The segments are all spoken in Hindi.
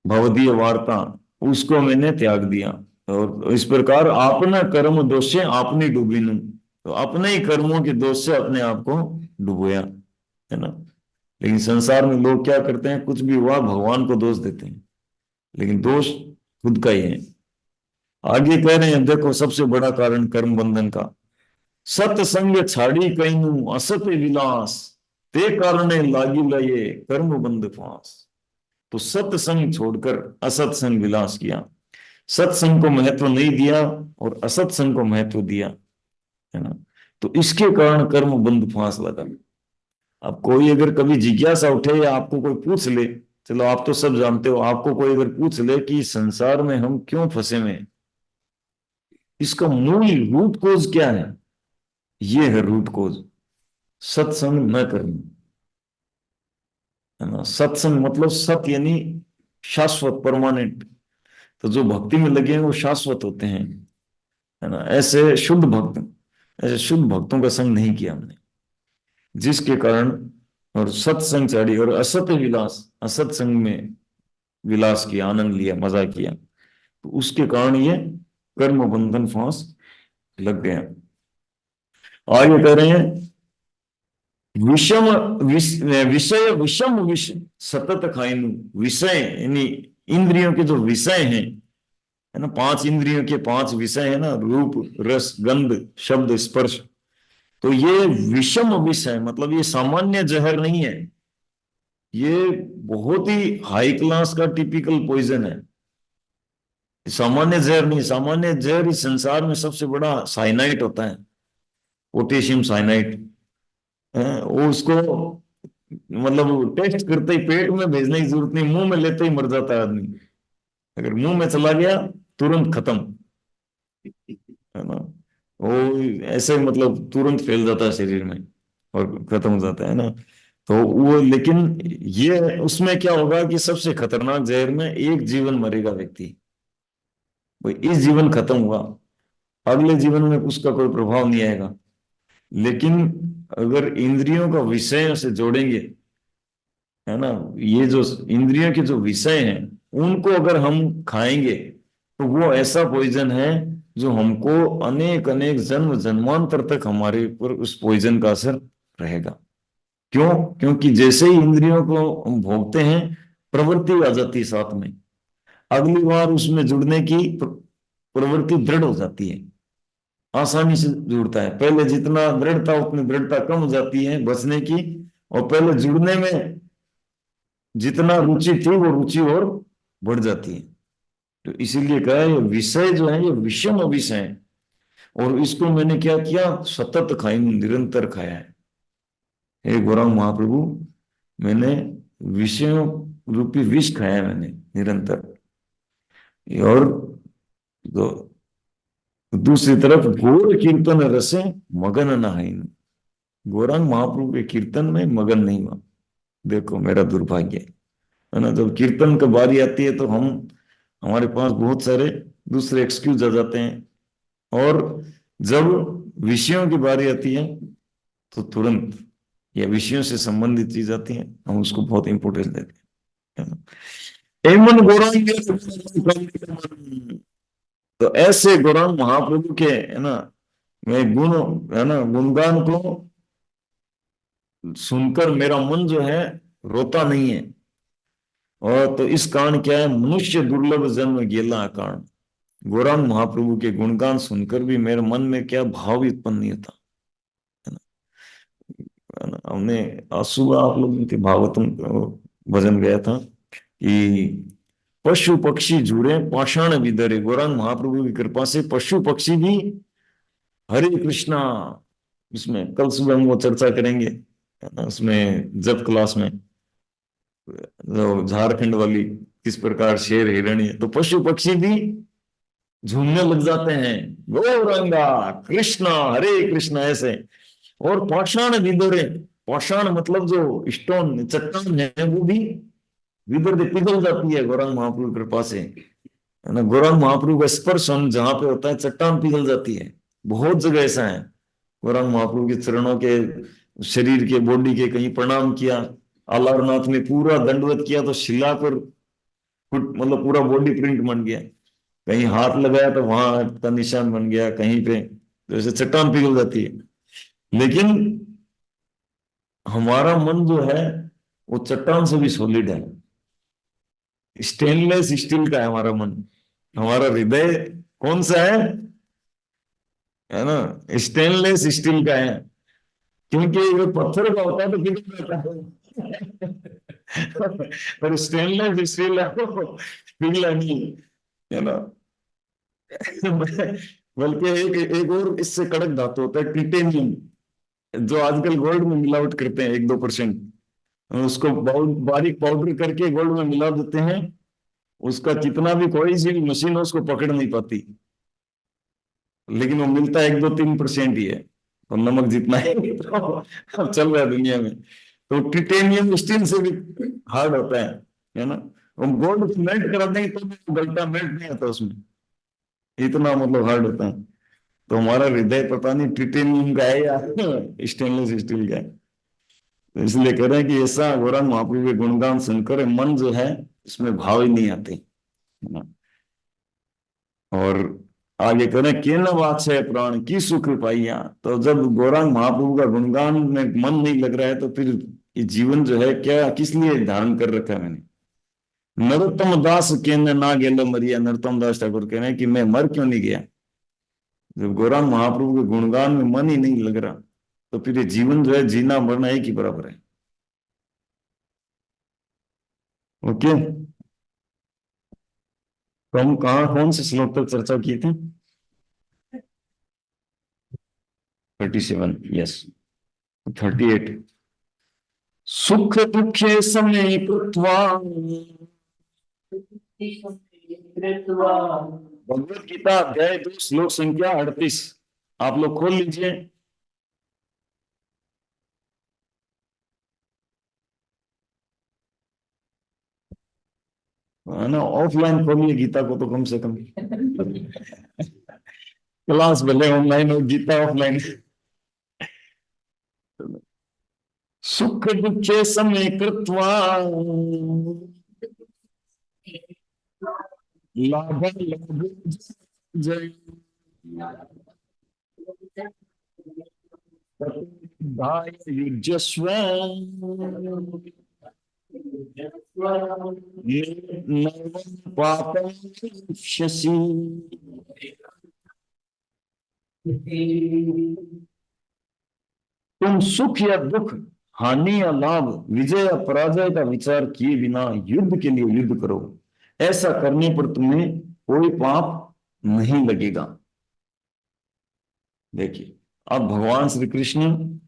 भवदीय वार्ता, उसको मैंने त्याग दिया। और इस प्रकार अपना कर्म दोष से आपने डूबी नू, तो अपने ही कर्मों के दोष से अपने आप को डुबोया, है ना। लेकिन संसार में लोग क्या करते हैं, कुछ भी हुआ भगवान को दोष देते हैं, लेकिन दोष खुद का ही है। आगे कह रहे हैं, देखो सबसे बड़ा कारण कर्म बंधन का, सत्संग छाड़ी कहीं असत विलास, ते कारणे लागी लये कर्म बंध फांस। तो सत्संग छोड़कर असत्संग विलास किया, सत्संग को महत्व नहीं दिया और असत्संग को महत्व दिया, है ना। तो इसके कारण कर्म बंध फांस लगा। अब कोई अगर कभी जिज्ञासा उठे या आपको कोई पूछ ले, चलो आप तो सब जानते हो, आपको कोई अगर पूछ ले कि संसार में हम क्यों फंसे हुए हैं, इसका मूल रूट कोज क्या है, ये है रूट कोज, सत्संग न करना, है ना। सत्संग मतलब सत यानी शाश्वत, परमानेंट। तो जो भक्ति में लगे हैं वो शाश्वत होते हैं, है ना। ऐसे शुद्ध भक्त, ऐसे शुद्ध भक्तों का संग नहीं किया हमने, जिसके कारण, और सत्संग चढ़ी और असत विलास, असत संग में विलास किया, आनंद लिया, मजा किया, तो उसके कारण ये कर्म बंधन फांस लग गया। आगे कह रहे हैं, विषम विषय विषम विषय सतत खाइनु, विषय यानी इंद्रियों के जो विषय हैं, है ना, पांच इंद्रियों के पांच विषय है ना, रूप रस गंध शब्द स्पर्श। तो ये विषम विष है, मतलब ये सामान्य जहर नहीं है, ये बहुत ही हाई क्लास का टिपिकल पॉइजन है। सामान्य जहर नहीं, सामान्य जहर इस संसार में सबसे बड़ा साइनाइट होता है, पोटेशियम साइनाइट। वो उसको मतलब टेस्ट करते ही पेट में भेजने की जरूरत नहीं, मुंह में लेते ही मर जाता है आदमी। अगर मुंह में चला गया तुरंत खत्म, है ना। वो ऐसे मतलब तुरंत फैल जाता है शरीर में और खत्म हो जाता है ना। तो वो लेकिन ये उसमें क्या होगा कि सबसे खतरनाक जहर में एक जीवन मरेगा व्यक्ति, वो इस जीवन खत्म हुआ, अगले जीवन में उसका कोई प्रभाव नहीं आएगा। लेकिन अगर इंद्रियों का विषय से जोड़ेंगे, है ना, ये जो इंद्रियों के जो विषय हैं उनको अगर हम खाएंगे, तो वो ऐसा पॉइजन है जो हमको अनेक अनेक जन्म जन्मांतर तक हमारे ऊपर उस पॉइजन का असर रहेगा। क्यों? क्योंकि जैसे ही इंद्रियों को हम भोगते हैं, प्रवृत्ति आ जाती है साथ में, अगली बार उसमें जुड़ने की प्रवृत्ति दृढ़ हो जाती है, आसानी से जुड़ता है। पहले जितना दृढ़ता उतनी दृढ़ता कम हो जाती है बचने की, और पहले जुड़ने में जितना रुचि थी वो रुचि और बढ़ जाती है। तो इसीलिए कहा ये विषय जो है ये विषम विषय है, और इसको मैंने क्या किया, सतत खाई, निरंतर खाया है। हे गौरांग महाप्रभु, मैंने विषयों रूपी विष खाया है मैंने निरंतर। और तो दूसरी तरफ घोर कीर्तन रसे मगन न, गौरांग महाप्रभु के कीर्तन में मगन नहीं हुआ। देखो मेरा दुर्भाग्य है ना, जब कीर्तन की बारी आती है तो हम, हमारे पास बहुत सारे दूसरे एक्सक्यूज आ जाते हैं, और जब विषयों की बारी आती है तो तुरंत, या विषयों से संबंधित चीज आती है, हम उसको बहुत इंपोर्टेंस देते हैं, है ना। एमन गौरांग, तो ऐसे गौरांग महाप्रभु के, है ना, मैं गुण, है ना, गुणगान को सुनकर मेरा मन जो है रोता नहीं है। और तो इस कारण क्या है, मनुष्य दुर्लभ जन्म गेला कारण, गौरांग महाप्रभु के गुणगान सुनकर भी मेरे मन में क्या भाव ही उत्पन्न नहीं होता, है ना। है ना? हमने आज सुबह आप लोगों के भागवतम भजन गया था कि पशु पक्षी जुड़े पाषाण विदरे, गौरांग महाप्रभु की कृपा से पशु पक्षी भी हरे कृष्णा, इसमें कल सुबह हम वो चर्चा करेंगे, है ना, उसमें जब क्लास में, जो झारखंड वाली, किस प्रकार शेर हिरणी, तो पशु पक्षी भी झूमने लग जाते हैं, गौरंगा कृष्णा हरे कृष्णा ऐसे। और पाषाण विदुरे, पाषाण मतलब जो स्टोन चट्टान है वो भी विदुर पिघल जाती है गौरांग महाप्रभु की कृपा से, है ना। गौरांग महाप्रभु का स्पर्श हम जहां पे होता है चट्टान पिघल जाती है, बहुत जगह ऐसा है। गौरांग महाप्रभु के चरणों के शरीर के, बॉडी के, कहीं प्रणाम किया, अलारनाथ में पूरा दंडवत किया तो शिला पर मतलब पूरा बॉडी प्रिंट बन गया, कहीं हाथ लगाया तो वहां हाथ का निशान बन गया, कहीं पे जैसे चट्टान पिघल जाती है। लेकिन हमारा मन जो है वो चट्टान से भी सॉलिड है, स्टेनलेस स्टील का है हमारा मन। हमारा हृदय कौन सा है ना, स्टेनलेस स्टील का है। क्योंकि वो पत्थर का होता है तो पिघल जाता है पर स्टेनलेस स्टील है वो पिघला नहीं, है ना। बल्कि एक एक और इससे कड़क धातु होता है टिटेनियम, जो आजकल गोल्ड में मिलावट करते हैं 1-2%, उसको बारीक पाउडर करके गोल्ड में मिला देते हैं। उसका कितना भी कोई सी भी मशीन हो उसको पकड़ नहीं पाती, लेकिन वो मिलता है 1-2-3% ही है, और नमक जितना है तो अब चल रहा है दुनिया में। तो टिटेनियम स्टील से भी हार्ड होता है ना। हम गोल्ड को मेल्ट करा देंगे तो भी गलता मेल्ट नहीं होता उसमें, इतना मतलब हार्ड होता है। तो हमारा हृदय पता नहीं टिटेनियम का है या स्टेनलेस स्टील का है। तो इसलिए कह रहे हैं कि ऐसा गौरांग महाप्रभु के गुणगान सुनकर मन जो है इसमें भाव ही नहीं आते, है ना। और आगे कह रहे हैं के न वाछे प्राण की सुख पाइया। तो जब गौरांग महाप्रभु का गुणगान में मन नहीं लग रहा है तो फिर ये जीवन जो है क्या, किस लिए धारण कर रखा है मैंने। नरोत्तम दास के न ना गेलो मरिया, नरोत्तम दास ठाकुर कह रहे हैं कि मैं मर क्यों नहीं गया। जब गौरांग महाप्रभु के गुणगान में मन ही नहीं लग रहा तो फिर ये जीवन जो है जीना मरना एक ही बराबर है। ओके, तो हम कहाँ कौन से श्लोक तक चर्चा किए थे। 37, यस। 38, सुख दुखे समय कृत्वा, भगवत गीता अध्याय 2 श्लोक संख्या 38, आप लोग खोल लीजिए। है ना, ऑफलाइन खोलिए गीता को तो कम से कम क्लास भले ऑनलाइन हो, गीता ऑफलाइन। सुख दुखे समय कृत्वा लाभ लाभ जय दाय युजस्व नैवं पापं शशि। तुम सुख या दुख, हानि या लाभ, विजय या पराजय का विचार किए बिना युद्ध के लिए युद्ध करो। ऐसा करने पर तुम्हें कोई पाप नहीं लगेगा। देखिए, अब भगवान श्री कृष्ण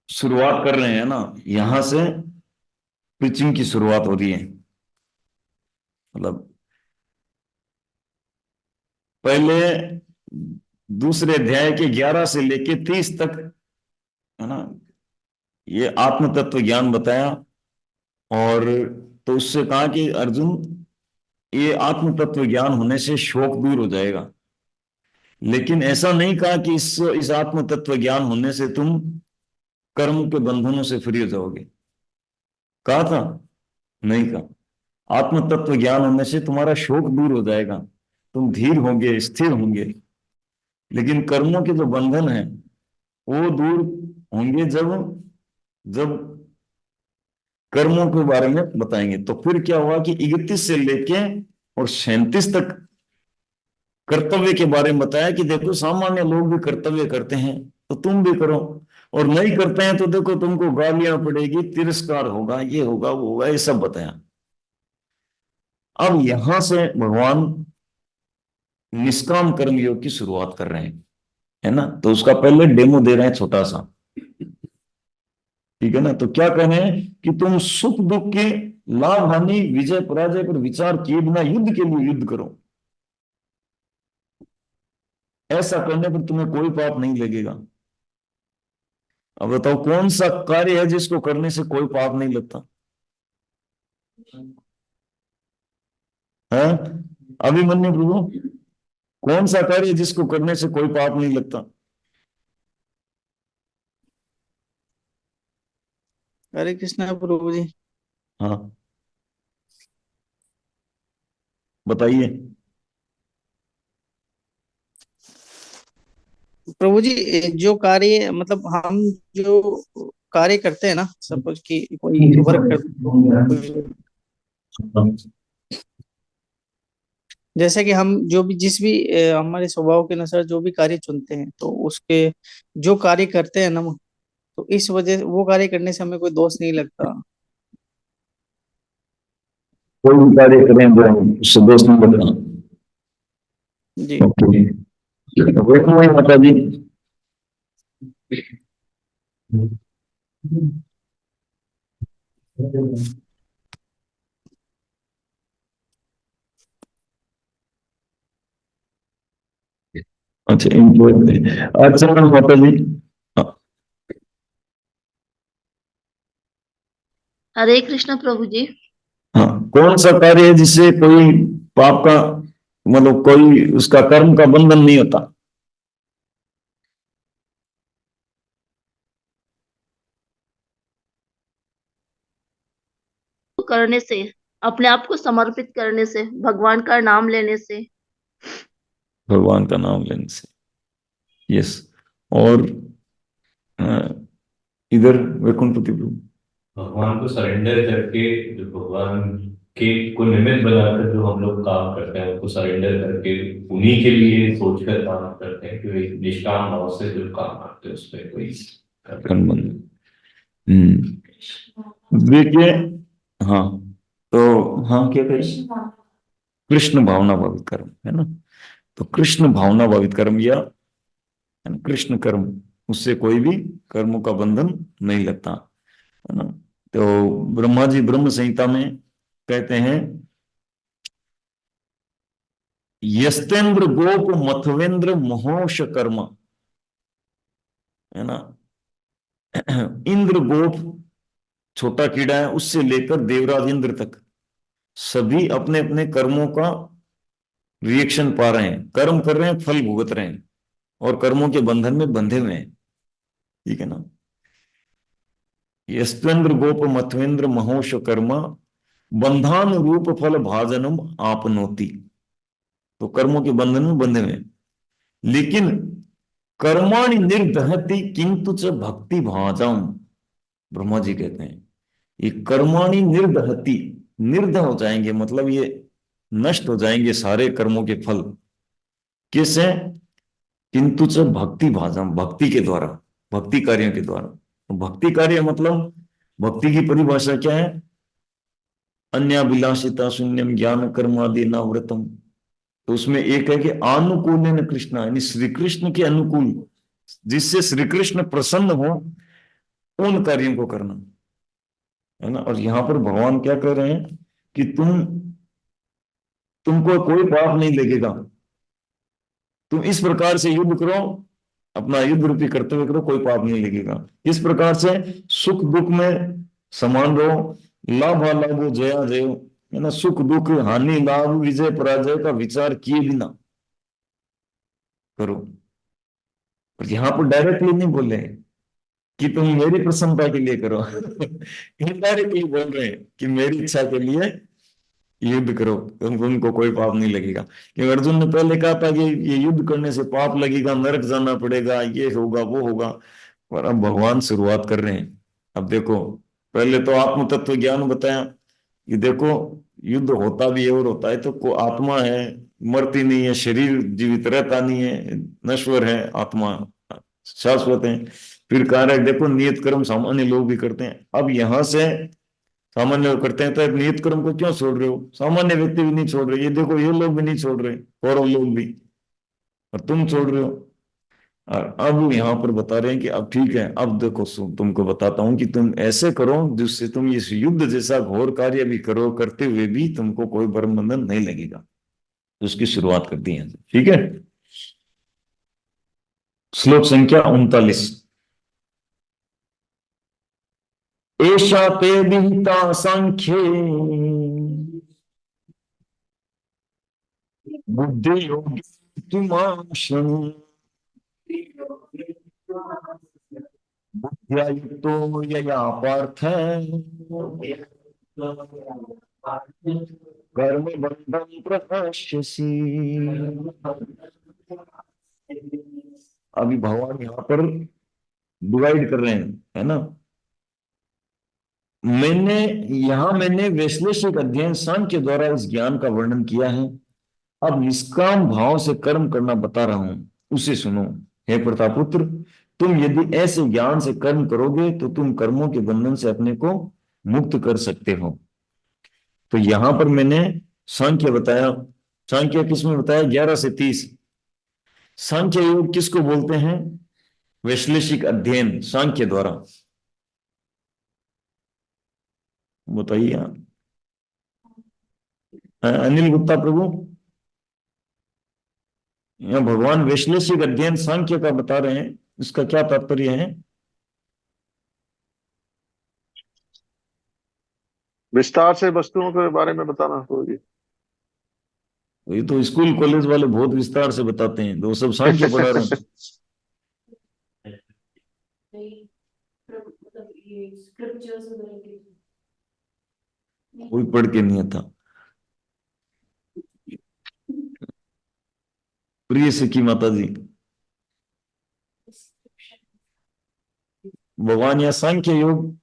शुरुआत कर रहे हैं ना, यहां से प्रीचिंग की शुरुआत हो रही है। मतलब पहले दूसरे अध्याय के 11 से लेके 30 तक, है ना, ये आत्म तत्व ज्ञान बताया। और तो उससे कहा कि अर्जुन, ये आत्म तत्व ज्ञान होने से शोक दूर हो जाएगा। लेकिन ऐसा नहीं कहा कि इस आत्म तत्व ज्ञान होने से तुम कर्म के बंधनों से फ्री हो जाओगे, कहा था? नहीं कहा। आत्म तत्व ज्ञान होने से तुम्हारा शोक दूर हो जाएगा, तुम धीर होंगे, स्थिर होंगे। लेकिन कर्मों के जो बंधन है वो दूर होंगे जब जब कर्मों के बारे में बताएंगे। तो फिर क्या हुआ कि 31 से लेके और 37 तक कर्तव्य के बारे में बताया कि देखो सामान्य लोग भी कर्तव्य करते हैं तो तुम भी करो, और नहीं करते हैं तो देखो तुमको गालियां पड़ेगी, तिरस्कार होगा, ये होगा वो होगा, ये सब बताया। अब यहां से भगवान निष्काम कर्म योग की शुरुआत कर रहे हैं, है ना। तो उसका पहले डेमो दे रहे हैं छोटा सा, ठीक है ना। तो क्या कहने हैं कि तुम सुख दुख के, लाभ हानि, विजय पराजय पर विचार किए बिना युद्ध के लिए युद्ध करो। ऐसा करने पर तुम्हें कोई पाप नहीं लगेगा। अब बताओ कौन सा कार्य है जिसको करने से कोई पाप नहीं लगता है? अभिमन्यु प्रभु, कौन सा कार्य है जिसको करने से कोई पाप नहीं लगता? हरे कृष्णा प्रभु जी। हाँ, बताइए। प्रभु जी, जो कार्य मतलब हम जो कार्य करते हैं ना, सपोज कि कोई वर्क करते कोई, जैसे कि हम जो भी जिस भी हमारे स्वभाव के अनुसार जो भी कार्य चुनते हैं, तो उसके जो कार्य करते हैं ना, तो इस वजह वो कार्य करने से हमें कोई दोष नहीं लगता। कोई भी कार्य करें जो उससे दोष नहीं लगता। जी। ओके, तो वैष्णव है माता जी। अच्छा, इम्प्लॉय। अच्छा माता जी। हाँ, हरे कृष्ण प्रभु जी। हाँ, कौन सा कार्य है जिससे कोई पाप का, मतलब कोई उसका कर्म का बंधन नहीं होता? करने से, अपने आप को समर्पित करने से, भगवान का नाम लेने से। भगवान का नाम लेने से। यस। और अ, इधर वैकुंठपति प्रभु। भगवान को सरेंडर करके, जो भगवान के को निमित्त बनाकर जो हम लोग काम करते हैं, उनको सरेंडर करके उन्हीं के लिए सोचकर काम करते हैं, कि एक निष्काम भाव से जो काम करते हैं उसमें कोई कर्म बंधन। देखिए। हाँ, तो हाँ, क्या करें? कृष्ण भावना भावित कर्म है ना। तो कृष्ण भावना भावित कर्म या है ना, कृष्ण कर्म, उससे कोई भी कर्मों का बंधन नहीं लगता, है ना। तो ब्रह्मा जी ब्रह्म संहिता में कहते हैं, यस्तेन्द्र गोप मथवेंद्र महोश कर्म, है ना। इंद्र गोप छोटा कीड़ा है, उससे लेकर देवराज इंद्र तक सभी अपने अपने कर्मों का रिएक्शन पा रहे हैं, कर्म कर रहे हैं, फल भुगत रहे हैं, और कर्मों के बंधन में बंधे हुए हैं। ठीक है ना। यस्वेंद्र गोप मथवेंद्र महोश कर्म बंधान रूप फल भाजनम आपनोति। तो कर्मों के बंधन में बंधे हुए हैं, लेकिन कर्माणि निर्दहति किंतु च भक्ति भाजाम। ब्रह्मा जी कहते हैं, ये कर्माणि निर्दहति, निर्दह हो जाएंगे, मतलब ये नष्ट हो जाएंगे सारे कर्मों के फल। किससे? किंतु च भक्ति भाजम, भक्ति के द्वारा, भक्ति कार्यों के द्वारा। तो भक्ति कार्य मतलब, भक्ति की परिभाषा क्या है? अन्याभिलाषिता शून्यम ज्ञान कर्मादि नावृतम। तो उसमें एक है कि आनुकूल कृष्ण, यानी श्री कृष्ण के अनुकूल, जिससे श्री कृष्ण प्रसन्न हो, उन कार्यों को करना, है ना। और यहां पर भगवान क्या कह रहे हैं कि तुमको कोई पाप नहीं लगेगा, तुम इस प्रकार से युद्ध करो, अपना युद्ध रूपी कर्तव्य करो, कोई पाप नहीं लगेगा। इस प्रकार से सुख दुख में समान रहो, लाभ लाभो जया जयो, है ना। सुख दुख हानि लाभ विजय पराजय का विचार किए बिना करो। और यहाँ पर डायरेक्टली नहीं बोले कि तुम मेरी प्रसन्नता के लिए करो। इनडायरेक्टली बोल रहे हैं कि मेरी इच्छा के लिए युद्ध करो, तुमको कोई पाप नहीं लगेगा। क्योंकि अर्जुन ने पहले कहा था कि ये युद्ध करने से पाप लगेगा, नरक जाना पड़ेगा, ये होगा वो होगा। और अब भगवान शुरुआत कर रहे हैं। अब देखो, पहले तो आत्म तत्व ज्ञान बताया कि देखो, युद्ध होता भी है और होता है तो को आत्मा है, मरती नहीं है, शरीर जीवित रहता नहीं है, नश्वर है, आत्मा शाश्वत है। फिर कह रहे हैं, देखो नियत कर्म सामान्य लोग भी करते हैं। अब यहां से सामान्य लोग करते हैं, तो नियत कर्म को क्यों छोड़ रहे हो? सामान्य व्यक्ति भी नहीं छोड़ रहे, ये देखो ये लोग भी नहीं छोड़ रहे, कौरव लोग भी, और तुम छोड़ रहे हो। और अब यहाँ पर बता रहे हैं कि अब ठीक है, अब देखो तुमको बताता हूं कि तुम ऐसे करो जिससे तुम इस युद्ध जैसा घोर कार्य भी करो, करते हुए भी तुमको कोई बर्म बंधन नहीं लगेगा। तो उसकी शुरुआत कर दी है। ठीक है। श्लोक संख्या 39। एषा ते विहिता सांख्ये बुद्धि योगी तुम या युक्तो यया पार्थ कर्म बंधम प्रकाश्यसि। अभी भगवान यहाँ पर डिवाइड कर रहे हैं, है ना। मैंने वैश्लेषिक अध्ययन सांख्य द्वारा इस ज्ञान का वर्णन किया है। अब निष्काम भाव से कर्म करना बता रहा हूं, उसे सुनो। हे प्रतापुत्र, तुम यदि ऐसे ज्ञान से कर्म करोगे तो तुम कर्मों के बंधन से अपने को मुक्त कर सकते हो। तो यहां पर मैंने सांख्य बताया। सांख्य किसमें बताया? 11 से 30। सांख्य योग किसको बोलते हैं? वैश्लेषिक अध्ययन सांख्य द्वारा। बताइए आप। अनिल गुप्ता प्रभु, यहाँ भगवान वैश्लेषिक अध्ययन सांख्य का बता रहे हैं, इसका क्या तात्पर्य है? विस्तार से वस्तुओं के बारे में बताना होगी। ये तो स्कूल कॉलेज वाले बहुत विस्तार से बताते हैं, तो सब सांख्य पढ़ा रहे हैं। कोई पढ़ के नहीं आता। प्रिय सिक्की माता जी, भगवान या सांख्य योग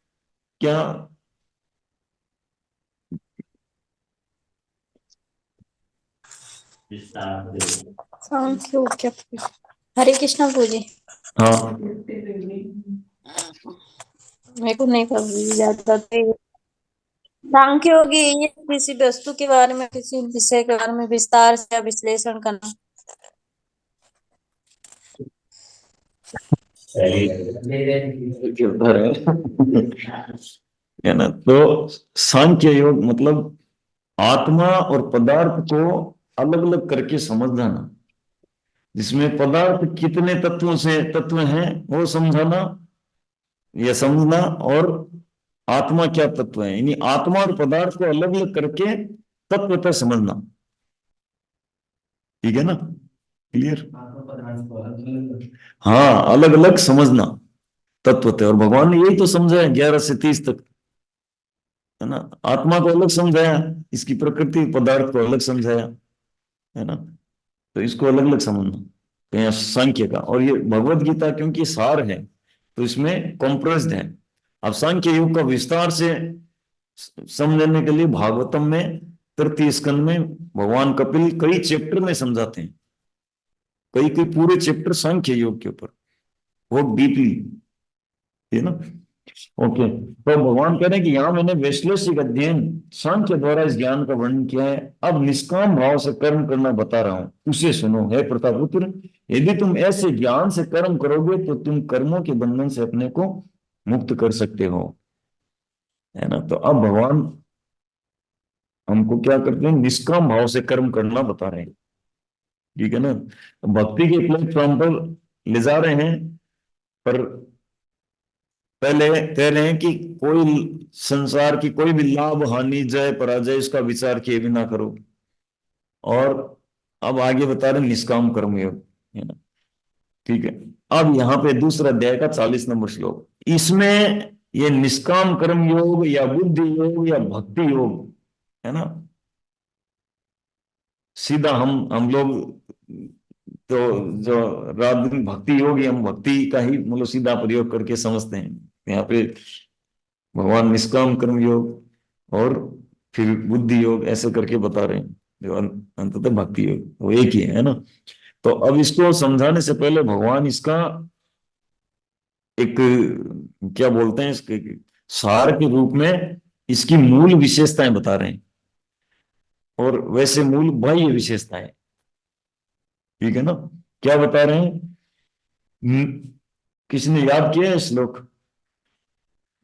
क्या? सांख्य योग क्या? हरे कृष्णा प्रभु जी। हाँ, मेरे को नहीं पता ज्यादा तो सांख्य योगी ये किसी वस्तु के बारे में, किसी विषय के बारे में विस्तार से विश्लेषण करना। है ना। तो सांख्य योग मतलब आत्मा और पदार्थ को अलग अलग करके समझना ना, जिसमें पदार्थ कितने तत्व हैं वो समझाना या समझना, और आत्मा क्या तत्व है, यानी आत्मा और पदार्थ को अलग अलग करके तत्वतः समझना। ठीक है ना? क्लियर? हाँ, अलग अलग समझना तत्वतः। और भगवान ने यही तो समझाया 11 से 30 तक, है ना। आत्मा को अलग समझाया, इसकी प्रकृति, पदार्थ को अलग समझाया, है ना। तो इसको अलग अलग समझना, तो यहाँ सांख्य का। और ये भगवत गीता क्योंकि सार है तो इसमें कॉम्प्रेस्ड है। अब सांख्य योग का विस्तार से समझने के लिए भागवतम में तृतीय स्कंद में भगवान कपिल कई चैप्टर में समझाते हैं, कई कई पूरे चैप्टर सांख्य योग के ऊपर, बहुत डीपली, है ना। ओके, तो भगवान कह रहे हैं कि यहाँ मैंने वैश्लेषिक अध्ययन सांख्य द्वारा इस ज्ञान का वर्णन किया है। अब निष्काम भाव से कर्म करना बता रहा हूं, उसे सुनो। हे प्रतापुत्र, यदि तुम ऐसे ज्ञान से कर्म करोगे तो तुम कर्मों के बंधन से अपने को मुक्त कर सकते हो, है ना। तो अब भगवान हमको क्या करते हैं? निष्काम भाव से कर्म करना बता रहे हैं। ठीक है ना। भक्ति के प्लेटफॉर्म पर ले जा रहे हैं, पर पहले कह रहे हैं कि कोई संसार की कोई भी लाभ हानि जय पराजय इसका विचार किए बिना करो। और अब आगे बता रहे निष्काम कर्म योग, है ना। ठीक है। अब यहाँ पे दूसरा अध्याय का 40 नंबर श्लोक, इसमें ये निष्काम कर्म योग या बुद्धि योग या भक्ति योग, है ना। सीधा हम लोग तो जो रात दिन भक्ति योग, हम भक्ति का ही मतलब सीधा प्रयोग करके समझते हैं। यहाँ पे भगवान निष्काम कर्म योग और फिर बुद्धि योग ऐसे करके बता रहे हैं, जो अंततः भक्ति योग वो एक ही है ना। तो अब इसको समझाने से पहले भगवान इसका एक क्या बोलते हैं, इसके सार के रूप में इसकी मूल विशेषताएं बता रहे हैं, और वैसे मूल बाह्य विशेषताएं। ठीक है ना। क्या बता रहे हैं? किसने याद किया है श्लोक?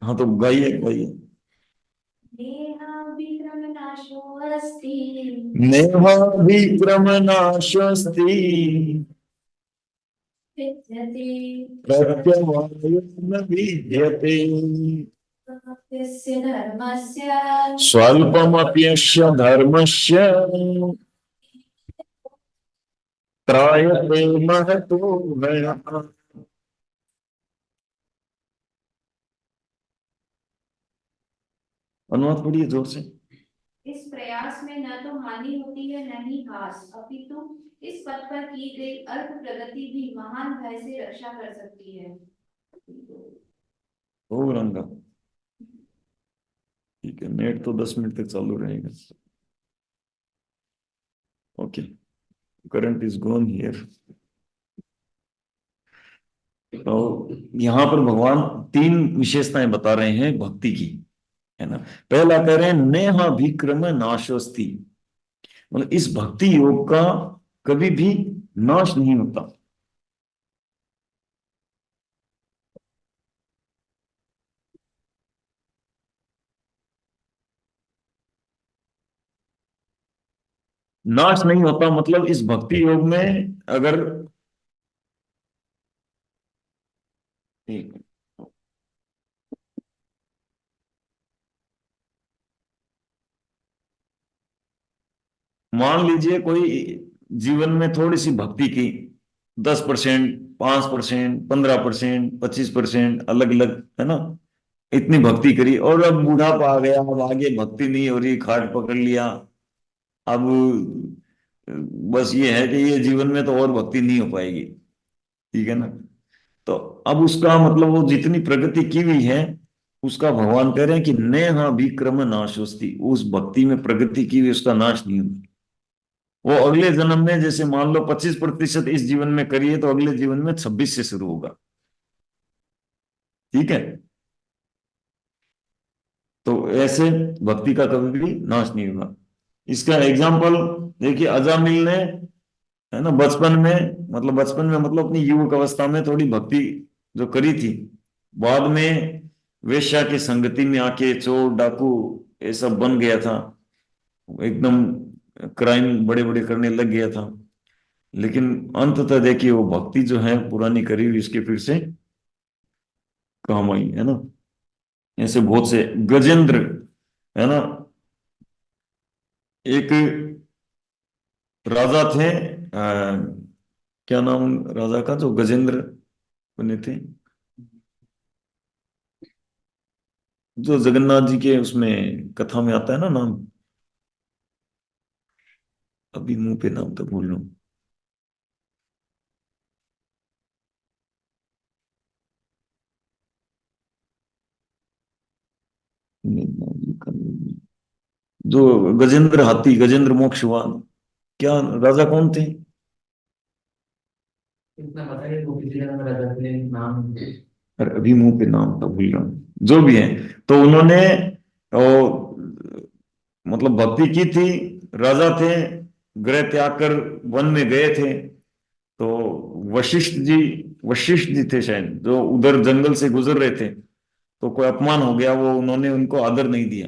हाँ तो गाइए गाइए। नेहाभिक्रम नाशोऽस्ति प्रत्यवायो न विद्यते स्वल्पमप्यस्य धर्मस्य त्रायते महतो भयः। अनुवाद पढ़िए जोर से। इस प्रयास में न तो हानि होती है न ही हास, अपितु इस पथ पर की गई अल्प प्रगति भी महान भय से रक्षा कर सकती है। ओ रंगा, ठीक है, नेट तो 10 मिनट तक चालू रहेगा। Okay, current is gone here. तो यहाँ पर भगवान 3 विशेषताएं बता रहे हैं भक्ति की, है ना। पहला कह रहे हैं नेहा विक्रम नाशोस्ति, मतलब इस भक्ति योग का कभी भी नाश नहीं होता। नाश नहीं होता मतलब इस भक्ति योग में अगर मान लीजिए कोई जीवन में थोड़ी सी भक्ति की, 10%, 5%, 15%, 25%, अलग अलग, है ना, इतनी भक्ति करी और अब बुढ़ापा आ गया, अब आगे भक्ति नहीं हो रही, खाट पकड़ लिया, अब बस ये है कि ये जीवन में तो और भक्ति नहीं हो पाएगी, ठीक है ना। तो अब उसका मतलब वो जितनी प्रगति की हुई है उसका भगवान कह रहे हैं कि नेहा विक्रम नाशोस्ति, उस भक्ति में प्रगति की हुई उसका नाश नहीं होता। वो अगले जन्म में जैसे मान लो 25% इस जीवन में करिए तो अगले जीवन में 26 से शुरू होगा, ठीक है। तो ऐसे भक्ति का कभी भी नाश नहीं होगा। इसका एग्जाम्पल देखिए, अजामिल ने, है ना, बचपन में मतलब अपनी युवक अवस्था में थोड़ी भक्ति जो करी थी, बाद में वेश्या की संगति में आके चोर डाकू ये सब बन गया था, एकदम क्राइम बड़े बड़े करने लग गया था। लेकिन अंततः देखिए वो भक्ति जो है पुरानी करी हुई इसके फिर से काम आई, है ना। ऐसे बहुत से गजेंद्र, है ना, एक राजा थे, क्या नाम राजा का जो गजेंद्र बने थे, जो जगन्नाथ जी के उसमें कथा में आता है ना नाम, अभी मुंह पे नाम तो भूल रहा हूं। जो गजेंद्र हाथी, गजेंद्र मोक्ष हुआ, क्या राजा कौन थे? इतना बताइए तो किसी जगह मेरा जल्दी नाम। अरे अभी मुंह पे नाम तो भूल रहा हूँ, जो भी है। तो उन्होंने मतलब भक्ति की थी, राजा थे, गृह त्याग कर वन में गए थे। तो वशिष्ठ जी थे शायद, जो उधर जंगल से गुजर रहे थे, तो कोई अपमान हो गया, वो उन्होंने उनको आदर नहीं दिया।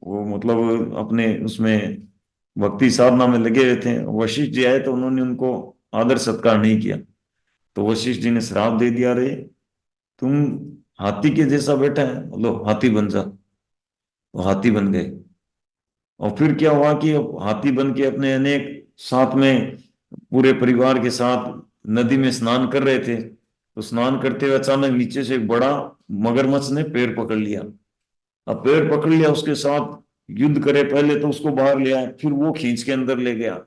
वो मतलब अपने उसमें भक्ति साधना में लगे हुए थे, वशिष्ठ जी आए तो उन्होंने उनको आदर सत्कार नहीं किया। तो वशिष्ठ जी ने श्राप दे दिया, रे तुम हाथी के जैसा बैठा है, लो हाथी बन जा। तो हाथी बन गए। और फिर क्या हुआ कि हाथी बन के अपने अनेक साथ में पूरे परिवार के साथ नदी में स्नान कर रहे थे। तो स्नान करते हुए अचानक नीचे से एक बड़ा मगरमच्छ ने पैर पकड़ लिया। अब पैर पकड़ लिया, उसके साथ युद्ध करे, पहले तो उसको बाहर ले आए, फिर वो खींच के अंदर ले गया।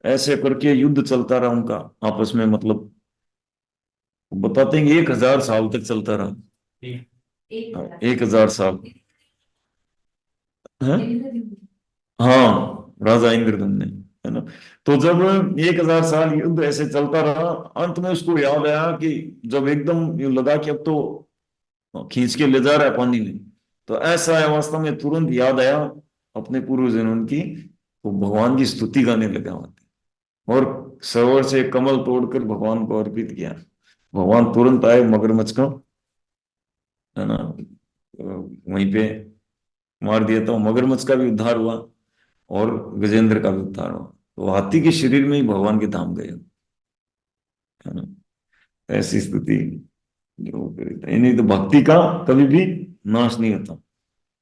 ऐसे करके युद्ध चलता रहा उनका आपस में, मतलब बताते हैं कि 1000 साल तक चलता रहा। 1000 साल, है? हाँ, राजा इंद्रदम्न ने, है ना। तो जब 1000 साल युद्ध ऐसे चलता रहा, अंत में उसको याद आया कि जब एकदम यूं लगा कि अब तो खींच के ले जा रहा है पानी में, तो ऐसा अवस्था में तुरंत याद आया अपने पूर्वजन्म की, तो भगवान की स्तुति गाने लगा और सरोवर से कमल तोड़कर भगवान को अर्पित किया। भगवान तुरंत आए, मगरमच्छ का, है ना, वहीं पे मार दिया। तो मगरमच्छ का भी उद्धार हुआ और गजेंद्र का भी उद्धार हुआ। तो हाथी के शरीर में ही भगवान के धाम गए, है ना। ऐसी स्थिति जो नहीं, तो भक्ति का कभी भी नाश नहीं होता।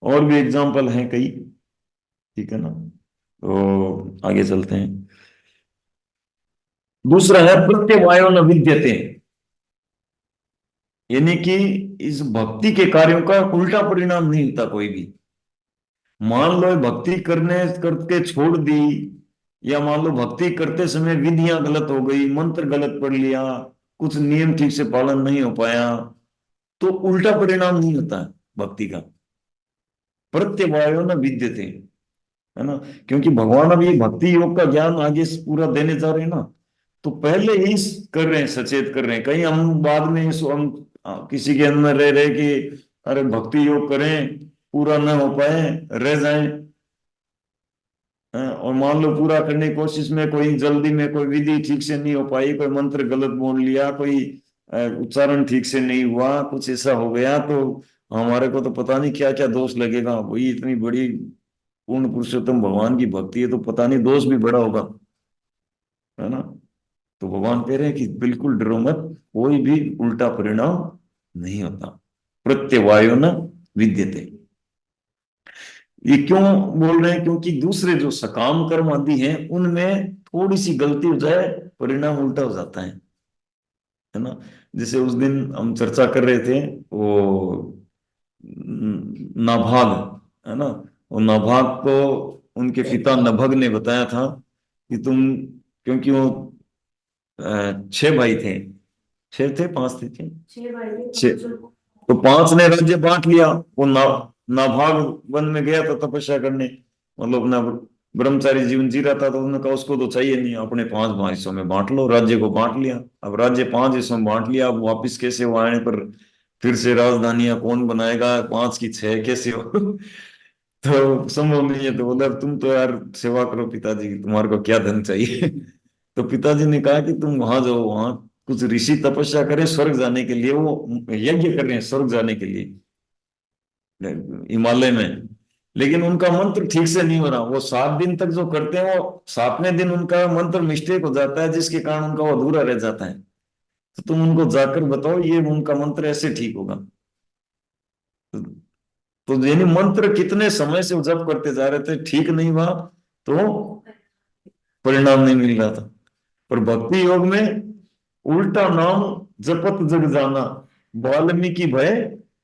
और भी एग्जाम्पल हैं कई, ठीक है ना। तो आगे चलते हैं। दूसरा है प्रत्यवायो न विद्यते, यानी कि इस भक्ति के कार्यों का उल्टा परिणाम नहीं होता कोई भी। मान लो भक्ति करने करके छोड़ दी, या मान लो भक्ति करते समय विधियां गलत हो गई, मंत्र गलत पढ़ लिया, कुछ नियम ठीक से पालन नहीं हो पाया, तो उल्टा परिणाम नहीं होता है भक्ति का। प्रत्यवायो न विद्यते, है ना, क्योंकि भगवान अब ये भक्ति योग का ज्ञान आगे से पूरा देने जा रहे हैं ना, तो पहले ही कर रहे हैं, सचेत कर रहे हैं। कहीं हम बाद में हम किसी के अंदर रह रहे कि अरे भक्ति योग करें, पूरा न हो पाए, रह जाएं, और मान लो पूरा करने की कोशिश में कोई जल्दी में कोई विधि ठीक से नहीं हो पाई, कोई मंत्र गलत बोल लिया, कोई उच्चारण ठीक से नहीं हुआ, कुछ ऐसा हो गया, तो हमारे को तो पता नहीं क्या क्या दोष लगेगा। वही इतनी बड़ी पूर्ण पुरुषोत्तम भगवान की भक्ति है, तो पता नहीं दोष भी बड़ा होगा, है ना। तो भगवान कह रहे हैं कि बिल्कुल डरो मत, कोई भी उल्टा परिणाम नहीं होता। प्रत्यवायो न विद्यते, ये क्यों बोल रहे हैं? क्योंकि दूसरे जो सकाम कर्म आदि हैं उनमें थोड़ी सी गलती हो जाए, परिणाम उल्टा हो जाता है ना। जैसे उस दिन हम चर्चा कर रहे थे, वो नाभाग, है ना, वो नाभाग को उनके पिता नभग ने बताया था कि तुम, क्योंकि वो 6 भाई थे, 6 थे 5 थे क्या? 6। तो 5 ने राज्य बांट लिया। वो नाभाग वन में गया था तपस्या करने, मतलब अपना ब्रह्मचारी जीवन जी रहा था, तो उन्होंने कहा उसको तो चाहिए नहीं, अपने 5 हिस्सों में बांट लो, राज्य को बांट लिया। अब राज्य 5 हिस्सों में बांट लिया, अब वापिस कैसे वो आने पर फिर से राजधानियां कौन बनाएगा, 5 की 6 कैसे हो तो संभव नहीं है। तो बोला तुम तो यार सेवा करो पिताजी की, तुम्हारे को क्या धन चाहिए तो पिताजी ने कहा कि तुम वहां जाओ, वहां कुछ ऋषि तपस्या करें स्वर्ग जाने के लिए, वो यज्ञ कर रहे हैं स्वर्ग जाने के लिए हिमालय में, लेकिन उनका मंत्र ठीक से नहीं हो रहा। वो 7 दिन तक जो करते हैं, वो 7वें दिन उनका मंत्र मिस्टेक हो जाता है, जिसके कारण उनका वो अधूरा रह जाता है। तो तुम उनको जाकर बताओ ये उनका मंत्र ऐसे ठीक होगा। तो यानी मंत्र कितने समय से वो जप करते जा रहे थे, ठीक नहीं हुआ तो परिणाम नहीं मिल रहा था। पर भक्ति योग में उल्टा नाम जपत जग जाना, वाल्मीकि भय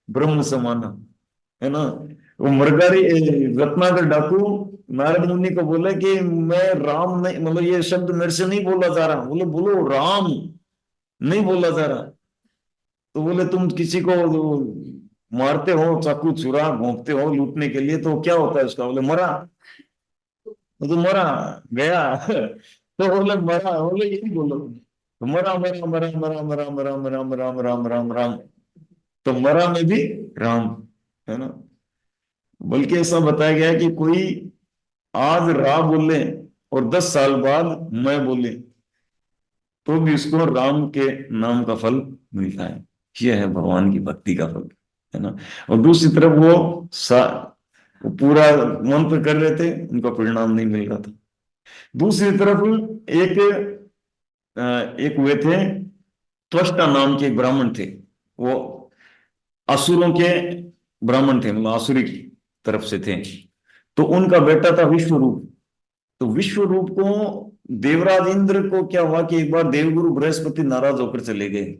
ब्रह्म समाना, है ना। वो मरगारी रत्नाकर डाकू नारद मुनि को बोले कि मैं राम नहीं, मतलब ये शब्द मेरे से नहीं बोला जा रहा। बोले बोलो राम, नहीं बोला जा रहा। तो बोले तुम किसी को मारते हो, चाकू छुरा घोंपते हो लूटने के लिए, तो क्या होता है उसका? बोले मरा। तो मरा गया तो बोले मरा, बोले यही बोलो, तो मरा मरा मरा मरा मरा मरा मरा मरा मरा मरा मरा, तो मरा में भी राम, है ना। बल्कि ऐसा बताया गया है कि कोई आज रा बोले और 10 साल बाद मैं बोले, तो भी उसको राम के नाम का फल मिलता है। यह है भगवान की भक्ति का फल, है ना। और दूसरी तरफ वो पूरा मंत्र कर रहे थे, उनका परिणाम नहीं मिल रहा था। दूसरी तरफ एक हुए थे, त्वष्टा नाम के एक ब्राह्मण थे, वो असुरों के ब्राह्मण थे, मतलब आसुरी की तरफ से थे। तो उनका बेटा था विश्वरूप। तो विश्वरूप को देवराज इंद्र को क्या हुआ कि एक बार देवगुरु बृहस्पति नाराज होकर चले गए।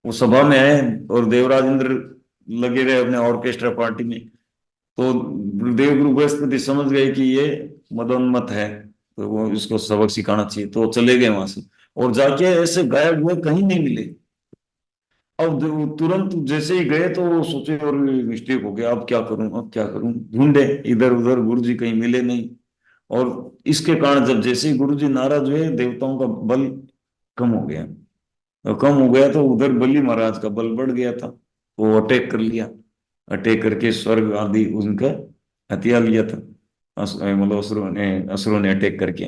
वो सभा में आए और देवराज इंद्र लगे रहे अपने ऑर्केस्ट्रा पार्टी में। तो देवगुरु बृहस्पति समझ गए कि ये मदोन्मत्त है, तो वो इसको सबक सिखाना चाहिए, तो चले गए वहां से। और जाके ऐसे गायब हुए, कहीं नहीं मिले। अब तुरंत जैसे ही गए तो वो सोचे और मिस्टेक हो गया, अब क्या करूं, अब क्या करूं। ढूंढे इधर उधर, गुरुजी कहीं मिले नहीं। और इसके कारण जब जैसे ही गुरुजी नाराज हुए, देवताओं का बल कम हो गया। और कम हो गया तो उधर बलि महाराज का बल बढ़ गया था, वो अटैक कर लिया। अटैक करके स्वर्ग आदि उनका हथिया लिया था, मतलब असुरों ने अटैक करके,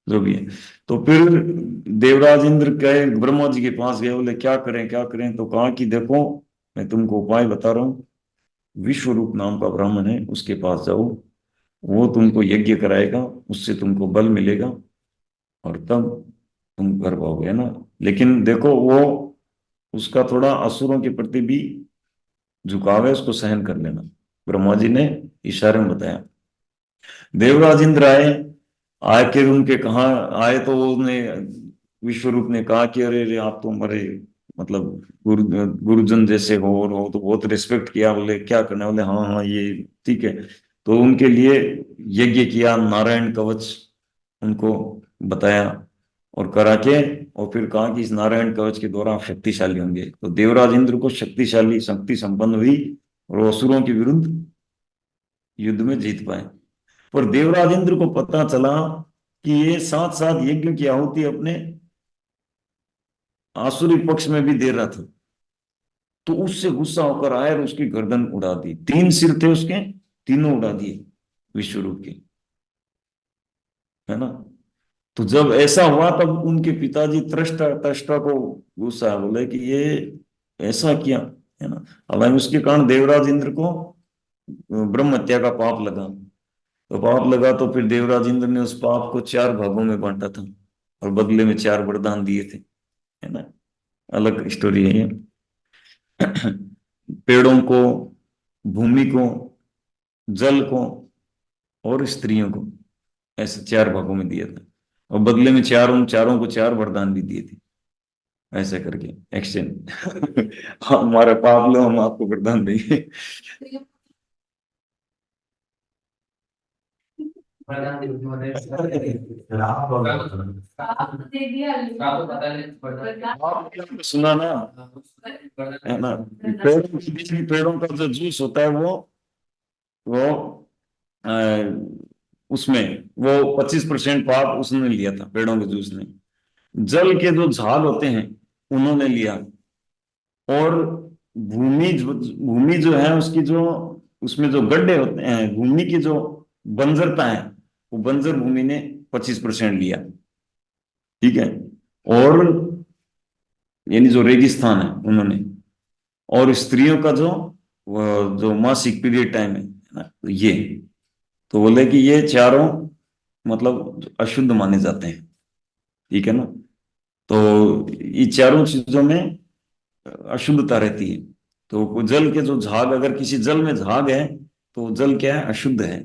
जो भी है। तो फिर देवराज इंद्र गए ब्रह्मा जी के पास गए, बोले क्या करें क्या करें। तो कहा कि देखो मैं तुमको उपाय बता रहा हूँ, विश्वरूप नाम का ब्राह्मण है, उसके पास जाओ, वो तुमको यज्ञ कराएगा, उससे तुमको बल मिलेगा, और तब तुम कर पाओगे, ना। लेकिन देखो वो उसका थोड़ा असुरों के प्रति भी झुकाव है, उसको सहन कर लेना। ब्रह्मा जी ने इशारे में बताया। देवराज इंद्र आके उनके कहा आए, तो उसने विश्वरूप ने कहा कि अरे अरे आप तो हमारे मतलब गुरुजन जैसे हो, और हो तो बहुत रिस्पेक्ट किया। बोले क्या करना? बोले हाँ हाँ ये ठीक है। तो उनके लिए यज्ञ किया, नारायण कवच उनको बताया और करा के, और फिर कहा कि इस नारायण कवच के द्वारा आप शक्तिशाली होंगे। तो देवराज इंद्र को शक्तिशाली, शक्ति संपन्न हुई और असुरों के विरुद्ध युद्ध में जीत पाए। पर देवराज इंद्र को पता चला कि ये साथ साथ यज्ञ की आहुति अपने आसुरी पक्ष में भी दे रहा था, तो उससे गुस्सा होकर आए और उसकी गर्दन उड़ा दी। 3 सिर थे उसके, तीनों उड़ा दिए विश्वरूप के, है ना। तो जब ऐसा हुआ तब उनके पिताजी त्रष्टा त्रष्टा को गुस्सा आया, बोले कि ये ऐसा किया, है ना। हालांकि उसके कारण देवराज इंद्र को ब्रह्म हत्या का पाप लगा। तो पाप लगा तो फिर देवराज इंद्र ने उस पाप को 4 भागों में बांटा था और बदले में 4 वरदान दिए थे, है ना। अलग स्टोरी है ये। पेड़ों को, भूमि को, जल को और स्त्रियों को, ऐसे 4 भागों में दिया था और बदले में चारों को 4 वरदान भी दिए थे, ऐसे करके एक्सचेंज। हमारा पाप लो, हम आपको वरदान देंगे। वरदान दे महोदय। दे दिया। आपको पता नहीं वरदान। सुना ना, है ना। पेड़ों के बीच में पेड़ों का जो जूस होता है वो उसमें वो 25% पाप उसने लिया था, पेड़ों के जूस ने। जल के जो झाग होते हैं उन्होंने लिया, और भूमि जो है उसकी जो, उसमें जो गड्ढे होते हैं, भूमि की जो बंजरता है, वो बंजर भूमि ने 25% लिया, ठीक है। और यानी जो रेगिस्तान है उन्होंने, और स्त्रियों का जो मासिक पीरियड टाइम है ना, ये तो बोले कि ये चारों मतलब अशुद्ध माने जाते हैं, ठीक है ना। तो ये चारों चीजों में अशुद्धता रहती है। तो जल के जो झाग, अगर किसी जल में झाग है तो जल क्या है, अशुद्ध है,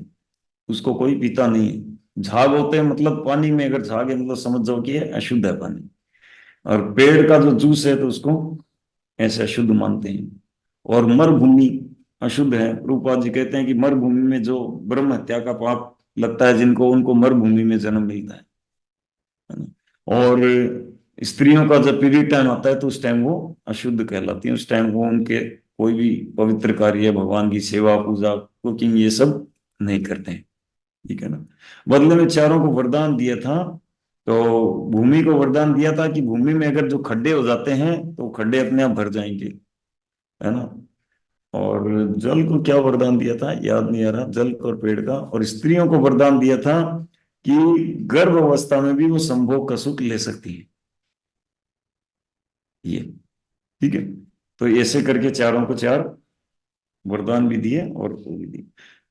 उसको कोई पीता नहीं है। झाग होते हैं मतलब पानी में अगर झाग है मतलब समझ जाओ कि ये अशुद्ध है पानी। और पेड़ का जो जूस है तो उसको ऐसे अशुद्ध मानते हैं। और मरुभूमि अशुद्ध है। रूपपाद जी कहते हैं कि मरुभूमि में जो ब्रह्म हत्या का पाप लगता है जिनको, उनको मरुभूमि में जन्म मिलता है ना। और स्त्रियों का जब पीरियड टाइम आता है तो उस टाइम वो अशुद्ध कहलाती है। उस टाइम वो उनके कोई भी पवित्र कार्य, भगवान की सेवा, पूजा, कुकिंग, ये सब नहीं करते हैं, ठीक है ना। बदले में चारों को वरदान दिया था। तो भूमि को वरदान दिया था कि भूमि में अगर जो खड्डे हो जाते हैं तो खड्डे अपने आप भर जाएंगे, है ना। और जल को क्या वरदान दिया था याद नहीं आ रहा, जल को और पेड़ का। और स्त्रियों को वरदान दिया था कि गर्भ अवस्था में भी वो संभोग का सुख ले सकती है, ये, ठीक है। तो ऐसे करके चारों को 4 वरदान भी दिए और वो भी दिए।